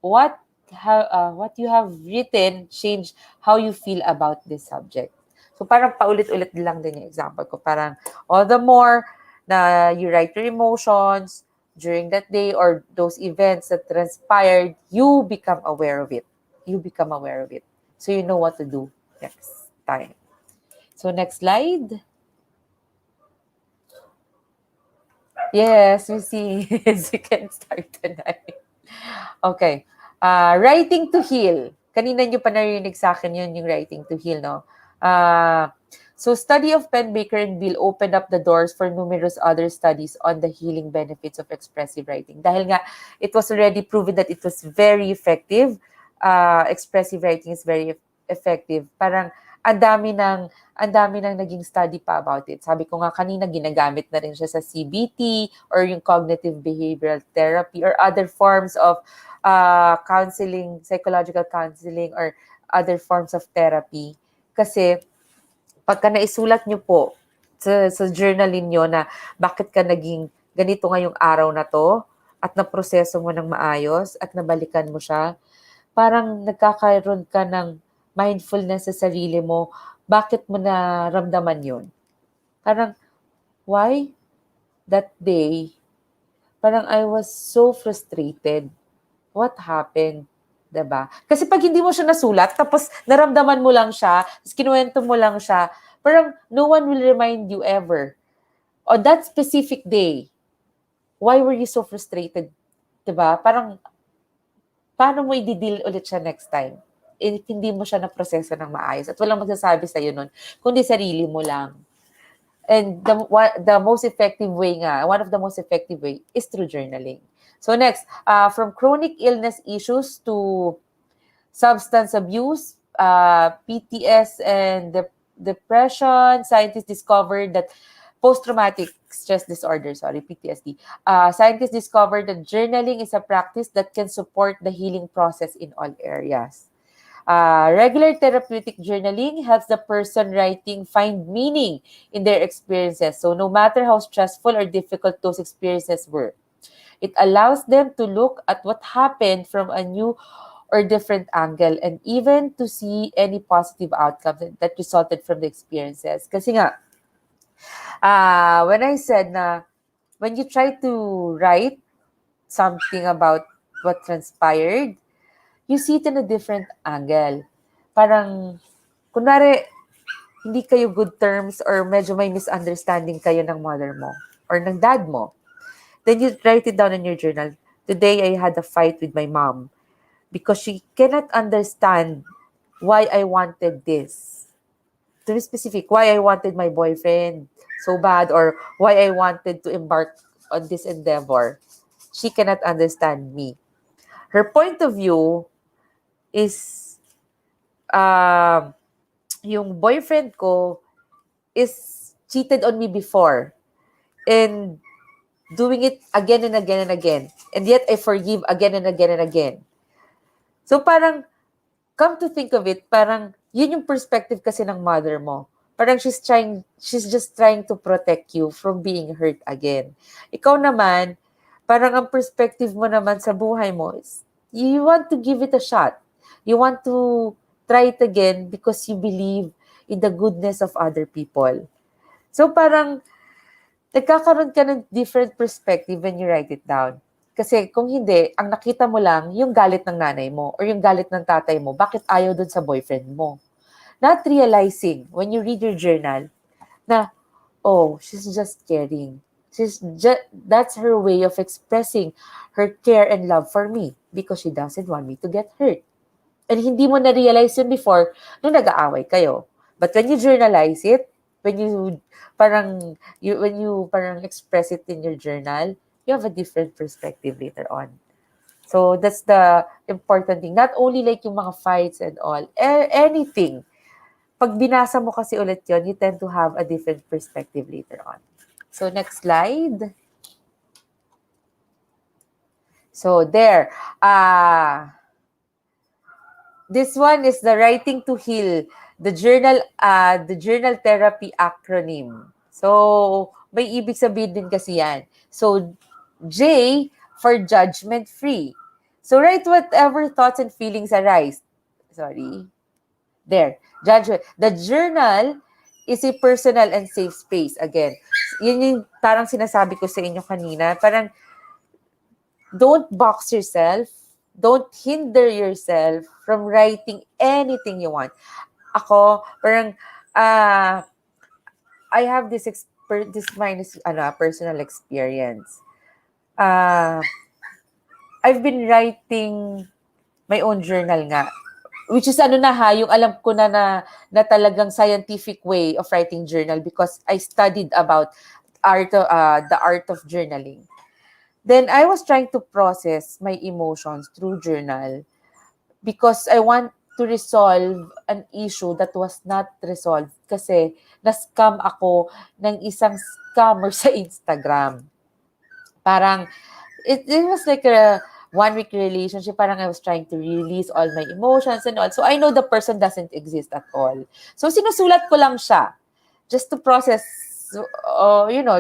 what you have written changed how you feel about this subject. So, parang paulit-ulit lang din yung example ko. Parang, all the more na you write your emotions during that day or those events that transpired, you become aware of it. You become aware of it. So, you know what to do next time. So, next slide. Yes, we see. You can start tonight. Okay. Writing to heal. Kanina nyo pa narinig sa akin yun, yung writing to heal, no? So, study of Penbaker and Bill opened up the doors for numerous other studies on the healing benefits of expressive writing. Dahil nga, it was already proven that it was very effective. Expressive writing is very effective. Parang, ang dami ng naging study pa about it. Sabi ko nga kanina, ginagamit na rin siya sa CBT or yung cognitive behavioral therapy or other forms of counseling, psychological counseling or other forms of therapy. Kasi pagka naisulat nyo po sa journal niyo na bakit ka naging ganito ngayong araw na to at naproseso mo ng maayos at nabalikan mo siya, parang nagkakaroon ka ng mindfulness sa sarili mo, bakit mo naramdaman yun? Parang, why that day Parang I was so frustrated. What happened? 'Di ba? Kasi pag hindi mo siya nasulat, tapos naramdaman mo lang siya, tapos kinuwento mo lang siya, parang no one will remind you ever. On that specific day, why were you so frustrated? 'Di ba? Parang, paano mo i-deal ulit siya next time? If hindi mo siya na-proseso ng maayos at walang magsasabi sa'yo nun, kundi sarili mo lang. And the most effective way nga, one of the most effective way is through journaling. So next, from chronic illness issues to substance abuse, PTS, and depression, scientists discovered that post-traumatic stress disorder, PTSD. Scientists discovered that journaling is a practice that can support the healing process in all areas. Regular therapeutic journaling helps the person writing find meaning in their experiences. So no matter how stressful or difficult those experiences were, it allows them to look at what happened from a new or different angle and even to see any positive outcomes that resulted from the experiences. Kasi nga, when I said na, when you try to write something about what transpired, you see it in a different angle. Parang, kunwari, hindi kayo good terms or medyo may misunderstanding kayo ng mother mo or ng dad mo. Then you write it down in your journal. Today, I had a fight with my mom because she cannot understand why I wanted this. To be specific, why I wanted my boyfriend so bad or why I wanted to embark on this endeavor. She cannot understand me. Her point of view is, yung boyfriend ko is cheated on me before and doing it again and again and again. And yet I forgive again and again and again. So parang, come to think of it, parang yun yung perspective kasi ng mother mo. Parang she's just trying to protect you from being hurt again. Ikaw naman, parang ang perspective mo naman sa buhay mo is, you want to give it a shot. You want to try it again because you believe in the goodness of other people. So parang, nagkakaroon ka ng different perspective when you write it down. Kasi kung hindi, ang nakita mo lang yung galit ng nanay mo or yung galit ng tatay mo, bakit ayaw dun sa boyfriend mo? Not realizing when you read your journal na, oh, she's just caring. That's her way of expressing her care and love for me because she doesn't want me to get hurt. And hindi mo na-realize yun before nung nag-aaway kayo. But when you journalize it, when you parang express it in your journal, you have a different perspective later on. So that's the important thing. Not only like yung mga fights and all, anything. Pag binasa mo kasi ulit yun, you tend to have a different perspective later on. So next slide. So there. This one is the Writing to Heal, the journal therapy acronym. So, may ibig sabihin din kasi yan. So, J for judgment free. So, write whatever thoughts and feelings arise. Sorry. There. Judgment. The journal is a personal and safe space. Again, yun yung parang sinasabi ko sa inyo kanina. Parang, don't box yourself. Don't hinder yourself from writing anything you want. Ako, parang, I have this personal experience. I've been writing my own journal nga. Which is yung alam ko na talagang scientific way of writing journal because I studied about the art of journaling. Then I was trying to process my emotions through journal because I want to resolve an issue that was not resolved kasi na-scam ako ng isang scammer sa Instagram. Parang, it was like a one-week relationship. Parang I was trying to release all my emotions and all. So I know the person doesn't exist at all. So sinusulat ko lang siya just to process,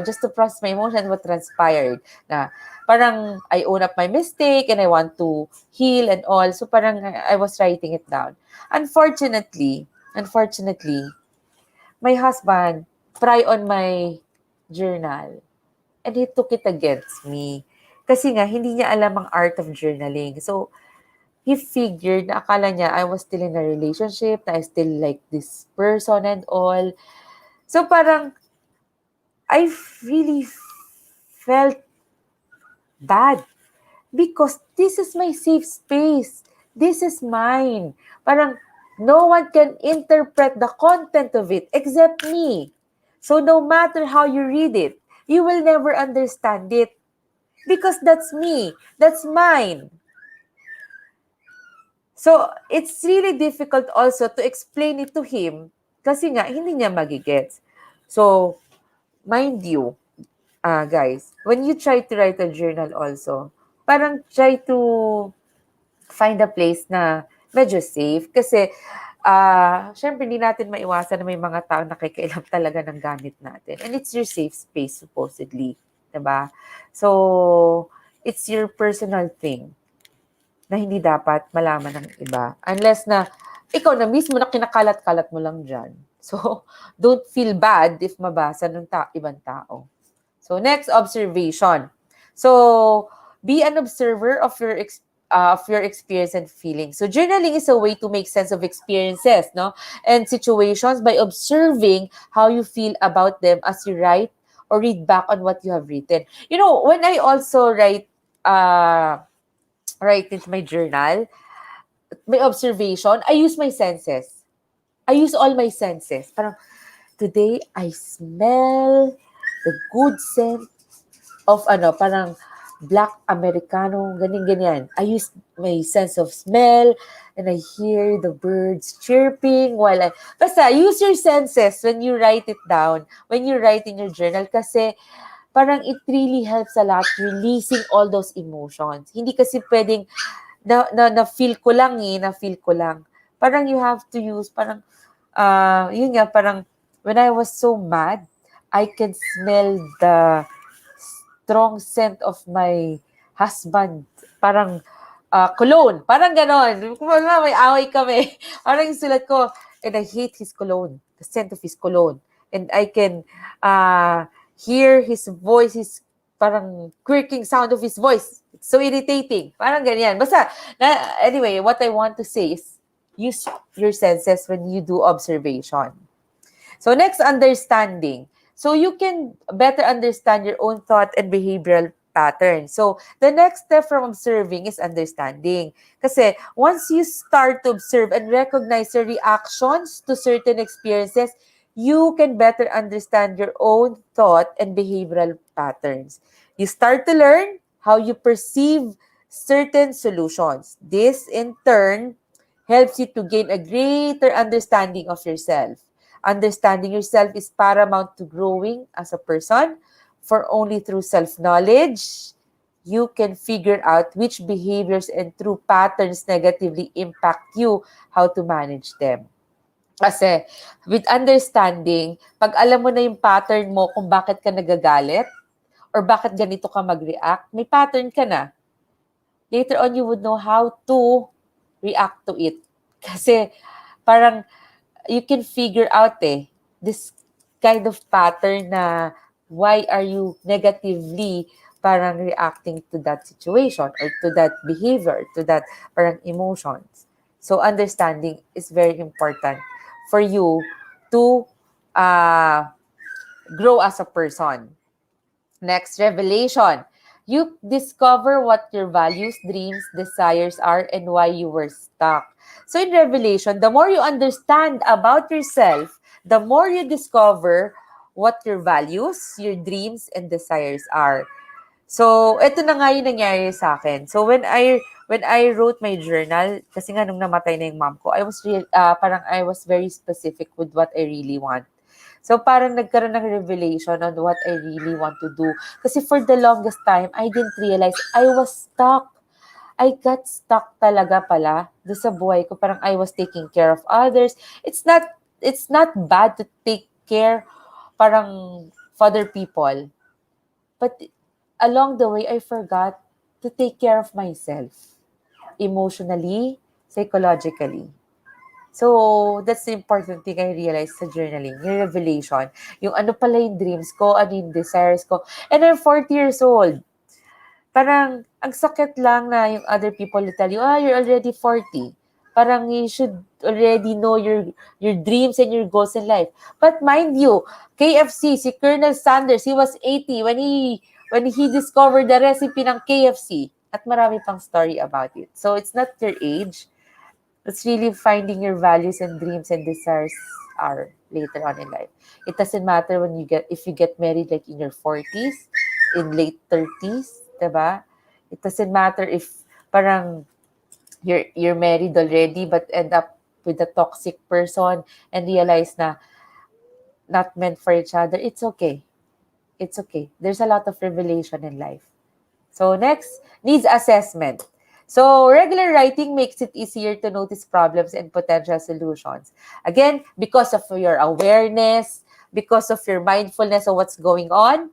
just to process my emotions, what transpired. Na parang I own up my mistake and I want to heal and all. So parang I was writing it down. Unfortunately, my husband pry on my journal and he took it against me. Kasi nga, hindi niya alam ang art of journaling. So, he figured na akala niya I was still in a relationship, na I still like this person and all. So, parang, I really felt bad because this is my safe space. This is mine. Parang, no one can interpret the content of it except me. So, no matter how you read it, you will never understand it because that's me. That's mine. So, it's really difficult also to explain it to him kasi nga, hindi niya magigets. So, mind you, guys, when you try to write a journal also, parang try to find a place na medyo safe. Kasi, syempre, hindi natin maiwasan na may mga tao nakikialam talaga ng gamit natin. And it's your safe space, supposedly. Diba? So, it's your personal thing na hindi dapat malaman ng iba. Unless na ikaw na mismo na kinakalat-kalat mo lang dyan. So, don't feel bad if mabasa ng ibang tao. So, next, observation. So, be an observer of your experience and feelings. So, journaling is a way to make sense of experiences, no, and situations by observing how you feel about them as you write or read back on what you have written. You know, when I also write into my journal, my observation, I use my senses. I use all my senses. Parang, today, I smell the good scent of parang black Americano, ganyan. I use my sense of smell and I hear the birds chirping basta use your senses when you write it down, when you write in your journal kasi parang it really helps a lot releasing all those emotions. Hindi kasi pwedeng na-feel ko lang na-feel ko lang. Parang you have to use, parang, yun nga, parang, when I was so mad, I can smell the strong scent of my husband. Parang, cologne. Parang ganon. Kung may away kami. Parang yung sulat ko, and I hate his cologne. The scent of his cologne. And I can hear his voice, his parang quirking sound of his voice. It's so irritating. Parang ganyan. Basta, anyway, what I want to say is, use your senses when you do observation. So next, understanding. So you can better understand your own thought and behavioral patterns. So the next step from observing is understanding. Kasi once you start to observe and recognize your reactions to certain experiences, you can better understand your own thought and behavioral patterns. You start to learn how you perceive certain solutions. This, in turn, helps you to gain a greater understanding of yourself. Understanding yourself is paramount to growing as a person, for only through self-knowledge, you can figure out which behaviors and true patterns negatively impact you, how to manage them. Kasi, with understanding, pag alam mo na yung pattern mo kung bakit ka nagagalit or bakit ganito ka mag-react, may pattern ka na. Later on, you would know how to react to it. Kasi, parang, you can figure out this kind of pattern na why are you negatively parang reacting to that situation or to that behavior, to that parang emotions. So, understanding is very important for you to grow as a person. Next, revelation. You discover what your values, dreams, desires are, and why you were stuck. So in revelation, the more you understand about yourself, the more you discover what your values, your dreams, and desires are. So, ito na nga yung nangyari sa akin. So, when I wrote my journal, kasi nga nung namatay na yung mom ko, I was very specific with what I really want. So, parang nagkaroon ng revelation on what I really want to do. Kasi for the longest time, I didn't realize I was stuck. I got stuck talaga pala doon sa buhay ko. Parang I was taking care of others. It's not bad to take care parang for other people. But along the way, I forgot to take care of myself. Emotionally, psychologically. So, that's the important thing I realized sa journaling, yung revelation. Yung ano pala yung dreams ko, ano yung desires ko. And I'm 40 years old. parang ang sakit lang na yung other people will tell you, you're already 40. Parang you should already know your dreams and your goals in life. But mind you, KFC, si Colonel Sanders, he was 80 when he discovered the recipe ng KFC. At marami pang story about it. So it's not your age. It's really finding your values and dreams and desires are later on in life. It doesn't matter if you get married like in your 40s, in late 30s, diba? It doesn't matter if parang you're married already but end up with a toxic person and realize na not meant for each other. It's okay. It's okay. There's a lot of revelation in life. So next, needs assessment. So regular writing makes it easier to notice problems and potential solutions. Again, because of your awareness, because of your mindfulness of what's going on,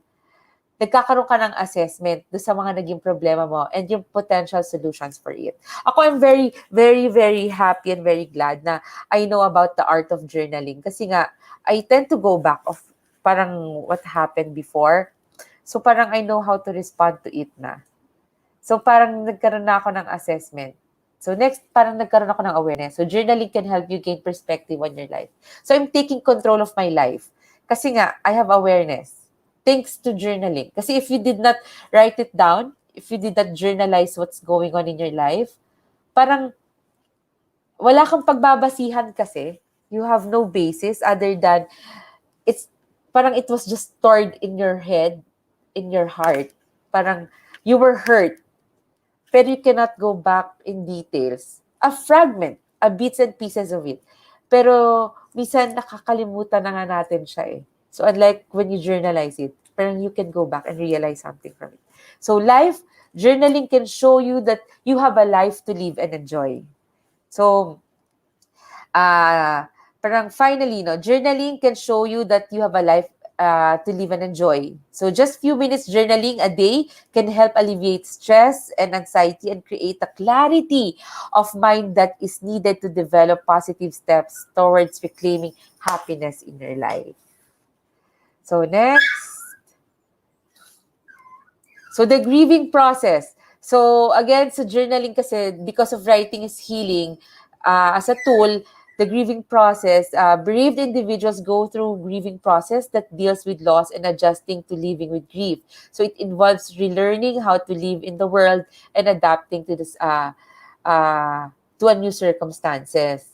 nagkakaroon ka ng assessment do sa mga naging problema mo and yung potential solutions for it. Ako, I'm very, very, very happy and very glad na I know about the art of journaling kasi nga, I tend to go back of parang what happened before. So parang I know how to respond to it na. So parang nagkaroon na ako ng assessment. So next, parang nagkaroon ako ng awareness. So journaling can help you gain perspective on your life. So I'm taking control of my life. Kasi nga, I have awareness. Thanks to journaling. Kasi if you did not write it down, if you did not journalize what's going on in your life, parang wala kang pagbabasihan kasi. You have no basis other than parang it was just stored in your head, in your heart. Parang you were hurt, pero you cannot go back in details. A fragment, a bits and pieces of it. Pero minsan nakakalimutan na nga natin siya eh. So unlike when you journalize it, parang you can go back and realize something from it. So journaling can show you that you have a life to live and enjoy. So, parang finally, journaling can show you that you have a life to live and enjoy. So just few minutes journaling a day can help alleviate stress and anxiety and create a clarity of mind that is needed to develop positive steps towards reclaiming happiness in your life. So next. So the grieving process. So again, sa journaling kasi, because of writing is healing, as a tool, the grieving process, bereaved individuals go through grieving process that deals with loss and adjusting to living with grief. So it involves relearning how to live in the world and adapting to this to a new circumstances.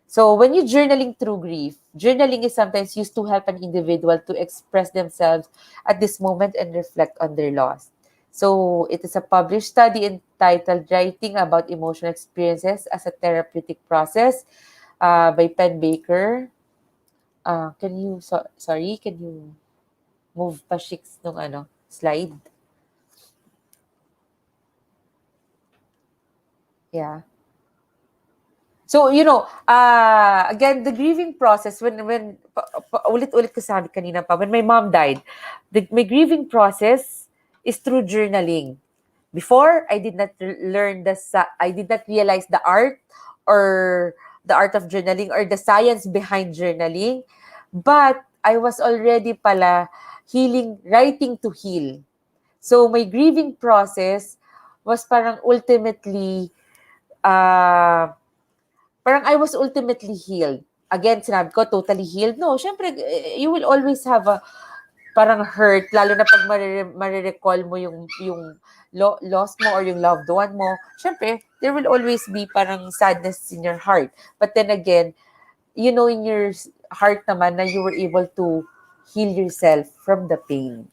So when you're journaling through grief, journaling is sometimes used to help an individual to express themselves at this moment and reflect on their loss. So it is a published study entitled Writing About Emotional Experiences as a Therapeutic Process by Penn Baker. Can you move pa Shix nung slide? Yeah. So, again, the grieving process, when ulit-ulit ko sabi kanina pa, when my mom died, my grieving process is through journaling. Before, I did not realize the art of journaling or the science behind journaling, but I was already pala writing to heal. So, my grieving process was parang ultimately, parang I was ultimately healed. Again, sinabi ko, totally healed. No, syempre, you will always have a parang hurt, lalo na pag marirecall mo yung loss mo or yung loved one mo. Syempre, there will always be parang sadness in your heart. But then again, you know in your heart naman na you were able to heal yourself from the pain.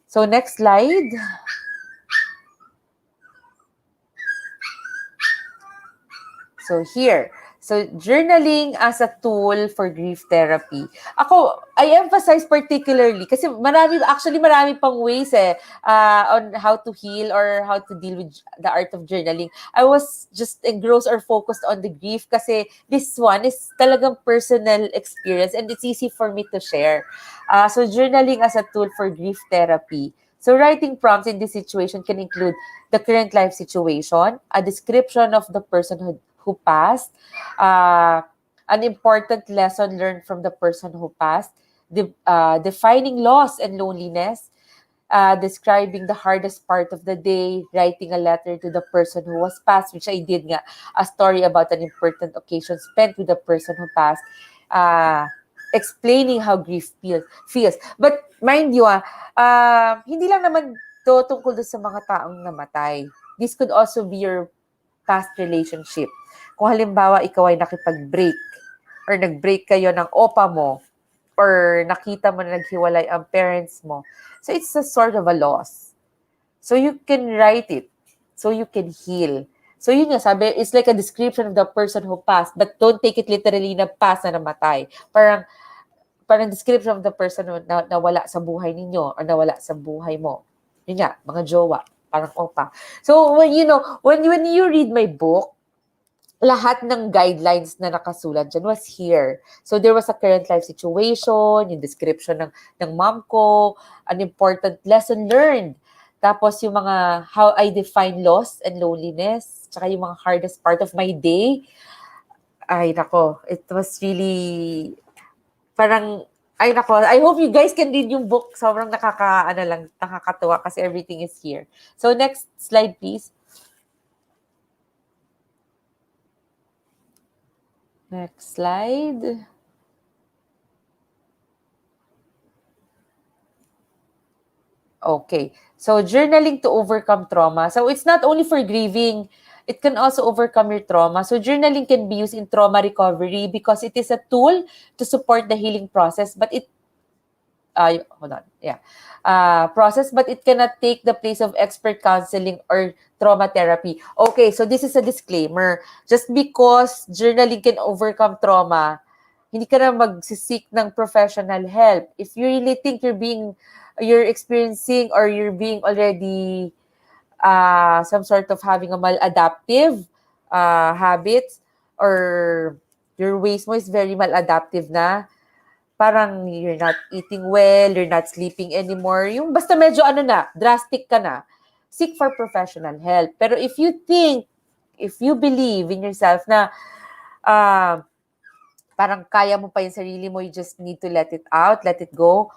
So, next slide. So here, journaling as a tool for grief therapy. Ako, I emphasize particularly kasi marami pang ways on how to heal or how to deal with the art of journaling. I was just engrossed or focused on the grief kasi this one is talagang personal experience and it's easy for me to share. So journaling as a tool for grief therapy. So writing prompts in this situation can include the current life situation, a description of the person who passed, an important lesson learned from the person who passed, defining loss and loneliness, describing the hardest part of the day, writing a letter to the person who was passed, which I did nga, a story about an important occasion spent with the person who passed, explaining how grief feels. But mind you, hindi lang naman to tungkol sa mga taong namatay. This could also be your past relationship. Kung halimbawa, ikaw ay nakipag-break or nag-break kayo ng opa mo or nakita mo na naghiwalay ang parents mo. So, it's a sort of a loss. So, you can write it. So, you can heal. So, yun nga, sabi, it's like a description of the person who passed, but don't take it literally na pass na namatay. Parang description of the person na nawala sa buhay ninyo or nawala sa buhay mo. Yun nga, mga jowa, parang opa. So, when you read my book, lahat ng guidelines na nakasulat dyan was here. So, there was a current life situation, yung description ng mom ko, an important lesson learned. Tapos, yung mga how I define loss and loneliness, tsaka yung mga hardest part of my day. Ay, nako, it was really, parang, ay, nako, I hope you guys can read yung book. Sobrang nakakatuwa kasi everything is here. So, next slide, please. Next slide. Okay. So, journaling to overcome trauma. So, it's not only for grieving. It can also overcome your trauma. So, journaling can be used in trauma recovery because it is a tool to support the healing process. But but it cannot take the place of expert counseling or trauma therapy. Okay, so this is a disclaimer. Just because journaling can overcome trauma, hindi ka na magsisik ng professional help. If you really think you're experiencing or you're being already some sort of having a maladaptive habits or your ways mo is very maladaptive na, parang you're not eating well, you're not sleeping anymore, yung basta medyo drastic ka na, seek for professional help. Pero if you believe in yourself na parang kaya mo pa yung sarili mo, you just need to let it out, let it go,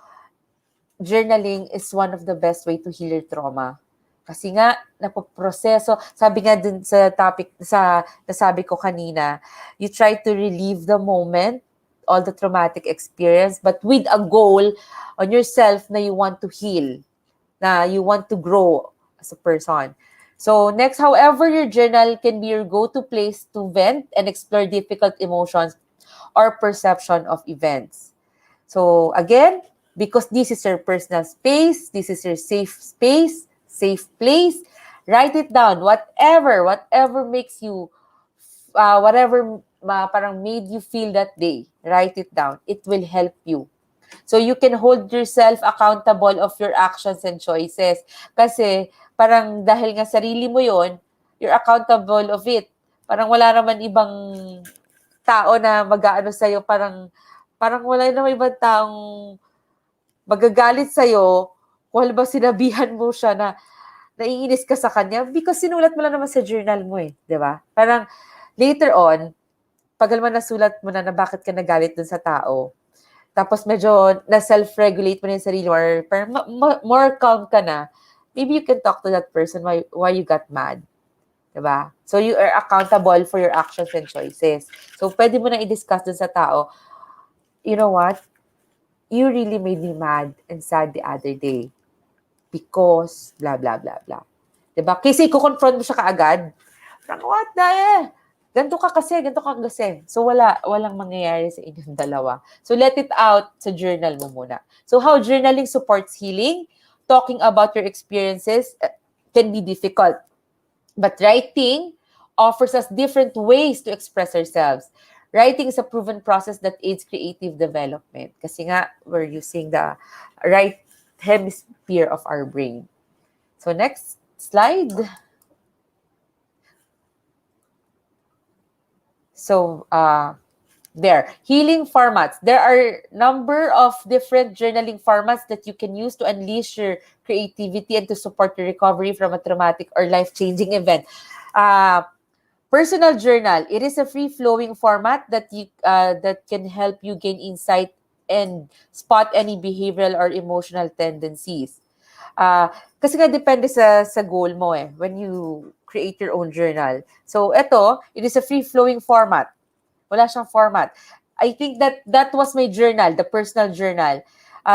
journaling is one of the best way to heal your trauma. Kasi nga, napoproseso, sabi nga dun sa topic, nasabi ko kanina, you try to relieve the moment, all the traumatic experience, but with a goal on yourself na you want to heal, na you want to grow as a person. So next, however, your journal can be your go-to place to vent and explore difficult emotions or perception of events. So again, because this is your personal space, this is your safe space, safe place, write it down. Whatever makes you, parang made you feel that day, write it down. It will help you. So you can hold yourself accountable of your actions and choices. Kasi parang dahil nga sarili mo yon, you're accountable of it. Parang wala naman ibang tao na mag-aano sa'yo, parang wala naman ibang taong magagalit sa'yo kung halimbawa sinabihan mo siya na naiinis ka sa kanya because sinulat mo lang naman sa journal mo di ba? Parang later on, pag nasulat mo na bakit ka nagalit dun sa tao, tapos medyo na-self-regulate mo na yung sarili or more calm ka na, maybe you can talk to that person why you got mad. Diba? So, you are accountable for your actions and choices. So, pwede mo na i-discuss dun sa tao, you know what? You really made me mad and sad the other day because blah, blah, blah, blah. Diba? Kasi i-confront mo siya kaagad. What the ganito ka kasi. So, walang mangyayari sa inyong dalawa. So, let it out sa journal mo muna. So, how journaling supports healing? Talking about your experiences can be difficult. But writing offers us different ways to express ourselves. Writing is a proven process that aids creative development. Kasi nga, we're using the right hemisphere of our brain. So, next slide. So, there. Healing formats. There are number of different journaling formats that you can use to unleash your creativity and to support your recovery from a traumatic or life-changing event. Personal journal. It is a free-flowing format that can help you gain insight and spot any behavioral or emotional tendencies. Kasi nga depende sa goal mo when you create your own journal. So it is a free-flowing format. Wala siyang format. I think that was my journal, the personal journal.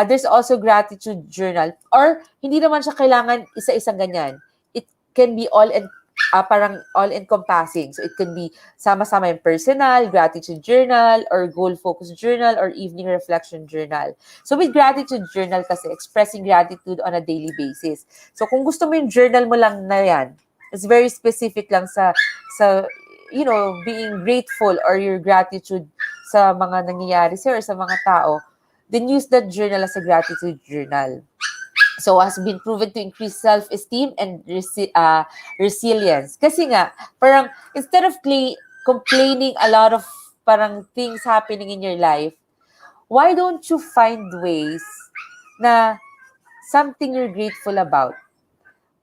There's also gratitude journal. Or hindi naman siya kailangan isa-isang ganyan. It can be parang all-encompassing. So it can be sama-sama yung personal, gratitude journal, or goal-focused journal, or evening reflection journal. So with gratitude journal kasi, expressing gratitude on a daily basis. So kung gusto mo yung journal mo lang na yan, it's very specific lang sa being grateful or your gratitude sa mga nangyayari sa'yo or sa mga tao, then use that journal as a gratitude journal. So, has been proven to increase self-esteem and resilience. Kasi nga, parang, instead of complaining a lot of parang things happening in your life, why don't you find ways na something you're grateful about?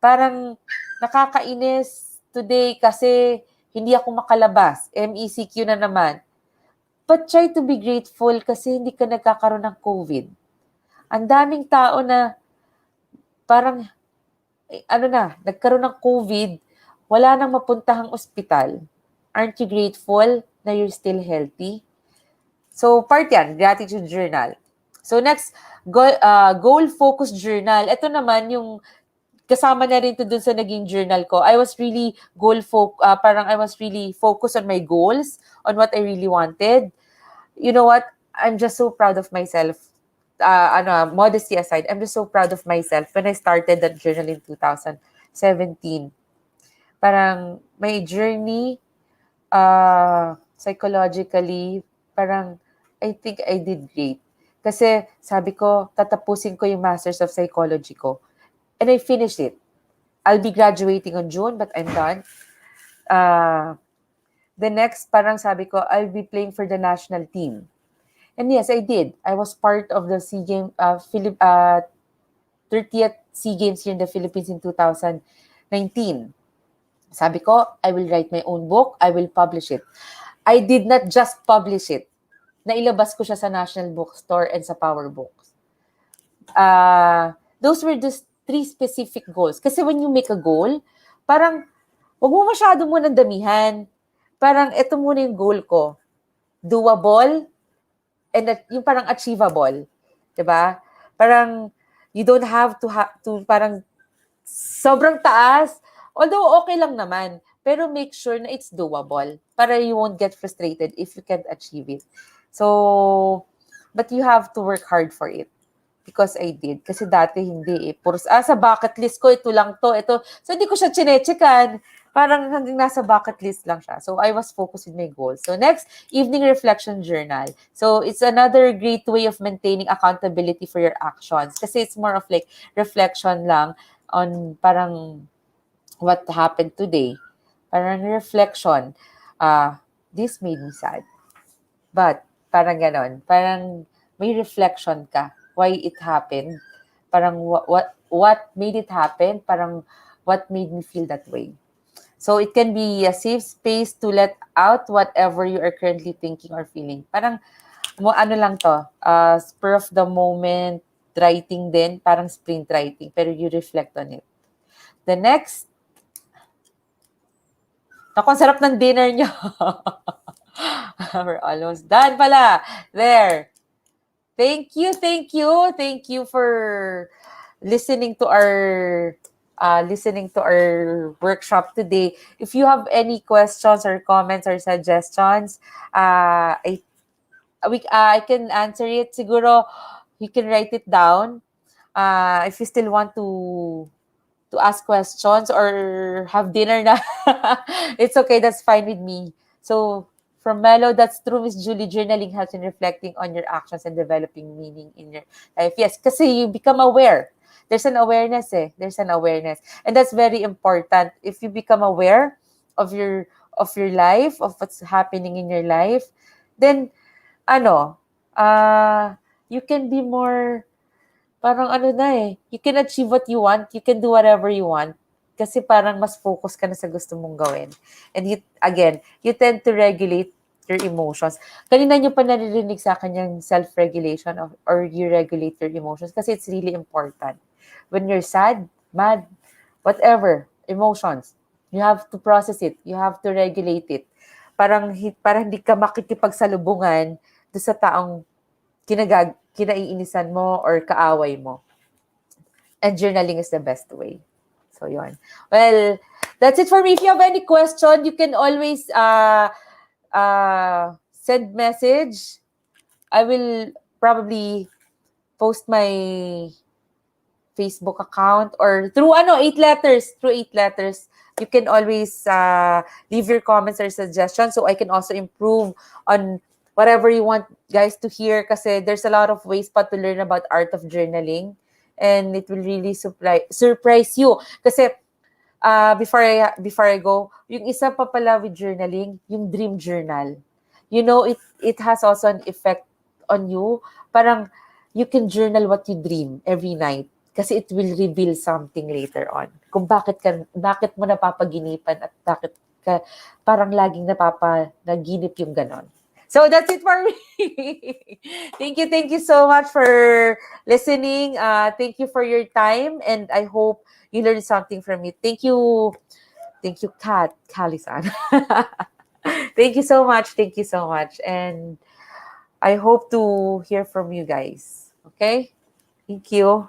Parang, nakakainis today kasi hindi ako makalabas. MECQ na naman. But try to be grateful kasi hindi ka nagkakaroon ng COVID. Ang daming tao na parang, nagkaroon ng COVID, wala nang mapuntahang ospital. Aren't you grateful na you're still healthy? So, part yan, gratitude journal. So, next, goal-focused journal. Ito naman yung kasama na rin to dun sa naging journal ko. I was really I was really focused on my goals, on what I really wanted. You know what? I'm just so proud of myself. Modesty aside, I'm just so proud of myself when I started that journal in 2017. Parang my journey, psychologically, parang I think I did great. Kasi sabi ko, tatapusin ko yung Masters of Psychology ko. And I finished it. I'll be graduating on June, but I'm done. The next, parang sabi ko, I'll be playing for the national team. And yes, I did. I was part of the 30th SEA Games here in the Philippines in 2019. Sabi ko, I will write my own book. I will publish it. I did not just publish it. Nailabas ko siya sa National Bookstore and sa Power Books. Those were just 3 specific goals. Kasi when you make a goal, parang, wag mo masyado munang damihan. Parang, ito muna yung goal ko. Doable, and yung parang achievable. Diba? Parang, you don't have to parang, sobrang taas. Although, okay lang naman. Pero make sure na it's doable. Para you won't get frustrated if you can't achieve it. So, but you have to work hard for it. Because I did. Kasi dati hindi eh. Puros, sa bucket list ko, ito lang to, ito. So, hindi ko siya chinechekan. Parang hanggang nasa bucket list lang siya. So, I was focused with my goals. So, next, evening reflection journal. So, it's another great way of maintaining accountability for your actions. Kasi it's more of like reflection lang on parang what happened today. Parang reflection. This made me sad. But, parang ganon. Parang may reflection ka. Why it happened, parang what made it happen, parang what made me feel that way. So it can be a safe space to let out whatever you are currently thinking or feeling. Parang lang to, spur of the moment writing din, parang sprint writing, pero you reflect on it. The next, ang sarap ng dinner nyo. We're almost done pala. There. Thank you for listening to our workshop today. If you have any questions or comments or suggestions, I can answer it. Siguro you can write it down. If you still want to ask questions or have dinner na, it's okay. That's fine with me. So. From Mellow, that's true, Miss Julie. Journaling helps in reflecting on your actions and developing meaning in your life. Yes, kasi you become aware. There's an awareness There's an awareness. And that's very important. If you become aware of your life, of what's happening in your life, then, you can be more, parang you can achieve what you want. You can do whatever you want. Kasi parang mas focus ka na sa gusto mong gawin. And you tend to regulate your emotions. Kanina nyo pa naririnig sa akin yung self-regulation or you regulate your emotions kasi it's really important. when you're sad, mad, whatever, emotions, you have to process it. You have to regulate it. Parang hindi ka makikipagsalubungan doon sa taong kinaiinisan mo or kaaway mo. And journaling is the best way. So, yun. Well, that's it for me. If you have any question, you can always send message. I will probably post my Facebook account or through 8 letters. You can always leave your comments or suggestions so I can also improve on whatever you want guys to hear kasi there's a lot of ways pa to learn about art of journaling and it will really surprise you kasi before I go, yung isa pa pala with journaling, yung dream journal. You know, it has also an effect on you. Parang you can journal what you dream every night kasi it will reveal something later on. Kung bakit mo napapaginipan at bakit ka parang laging naginip yung ganon. So that's it for me. Thank you so much for listening. Thank you for your time and I hope you learned something from it. Thank you, Kalisan. Thank you so much. And I hope to hear from you guys. Okay? Thank you.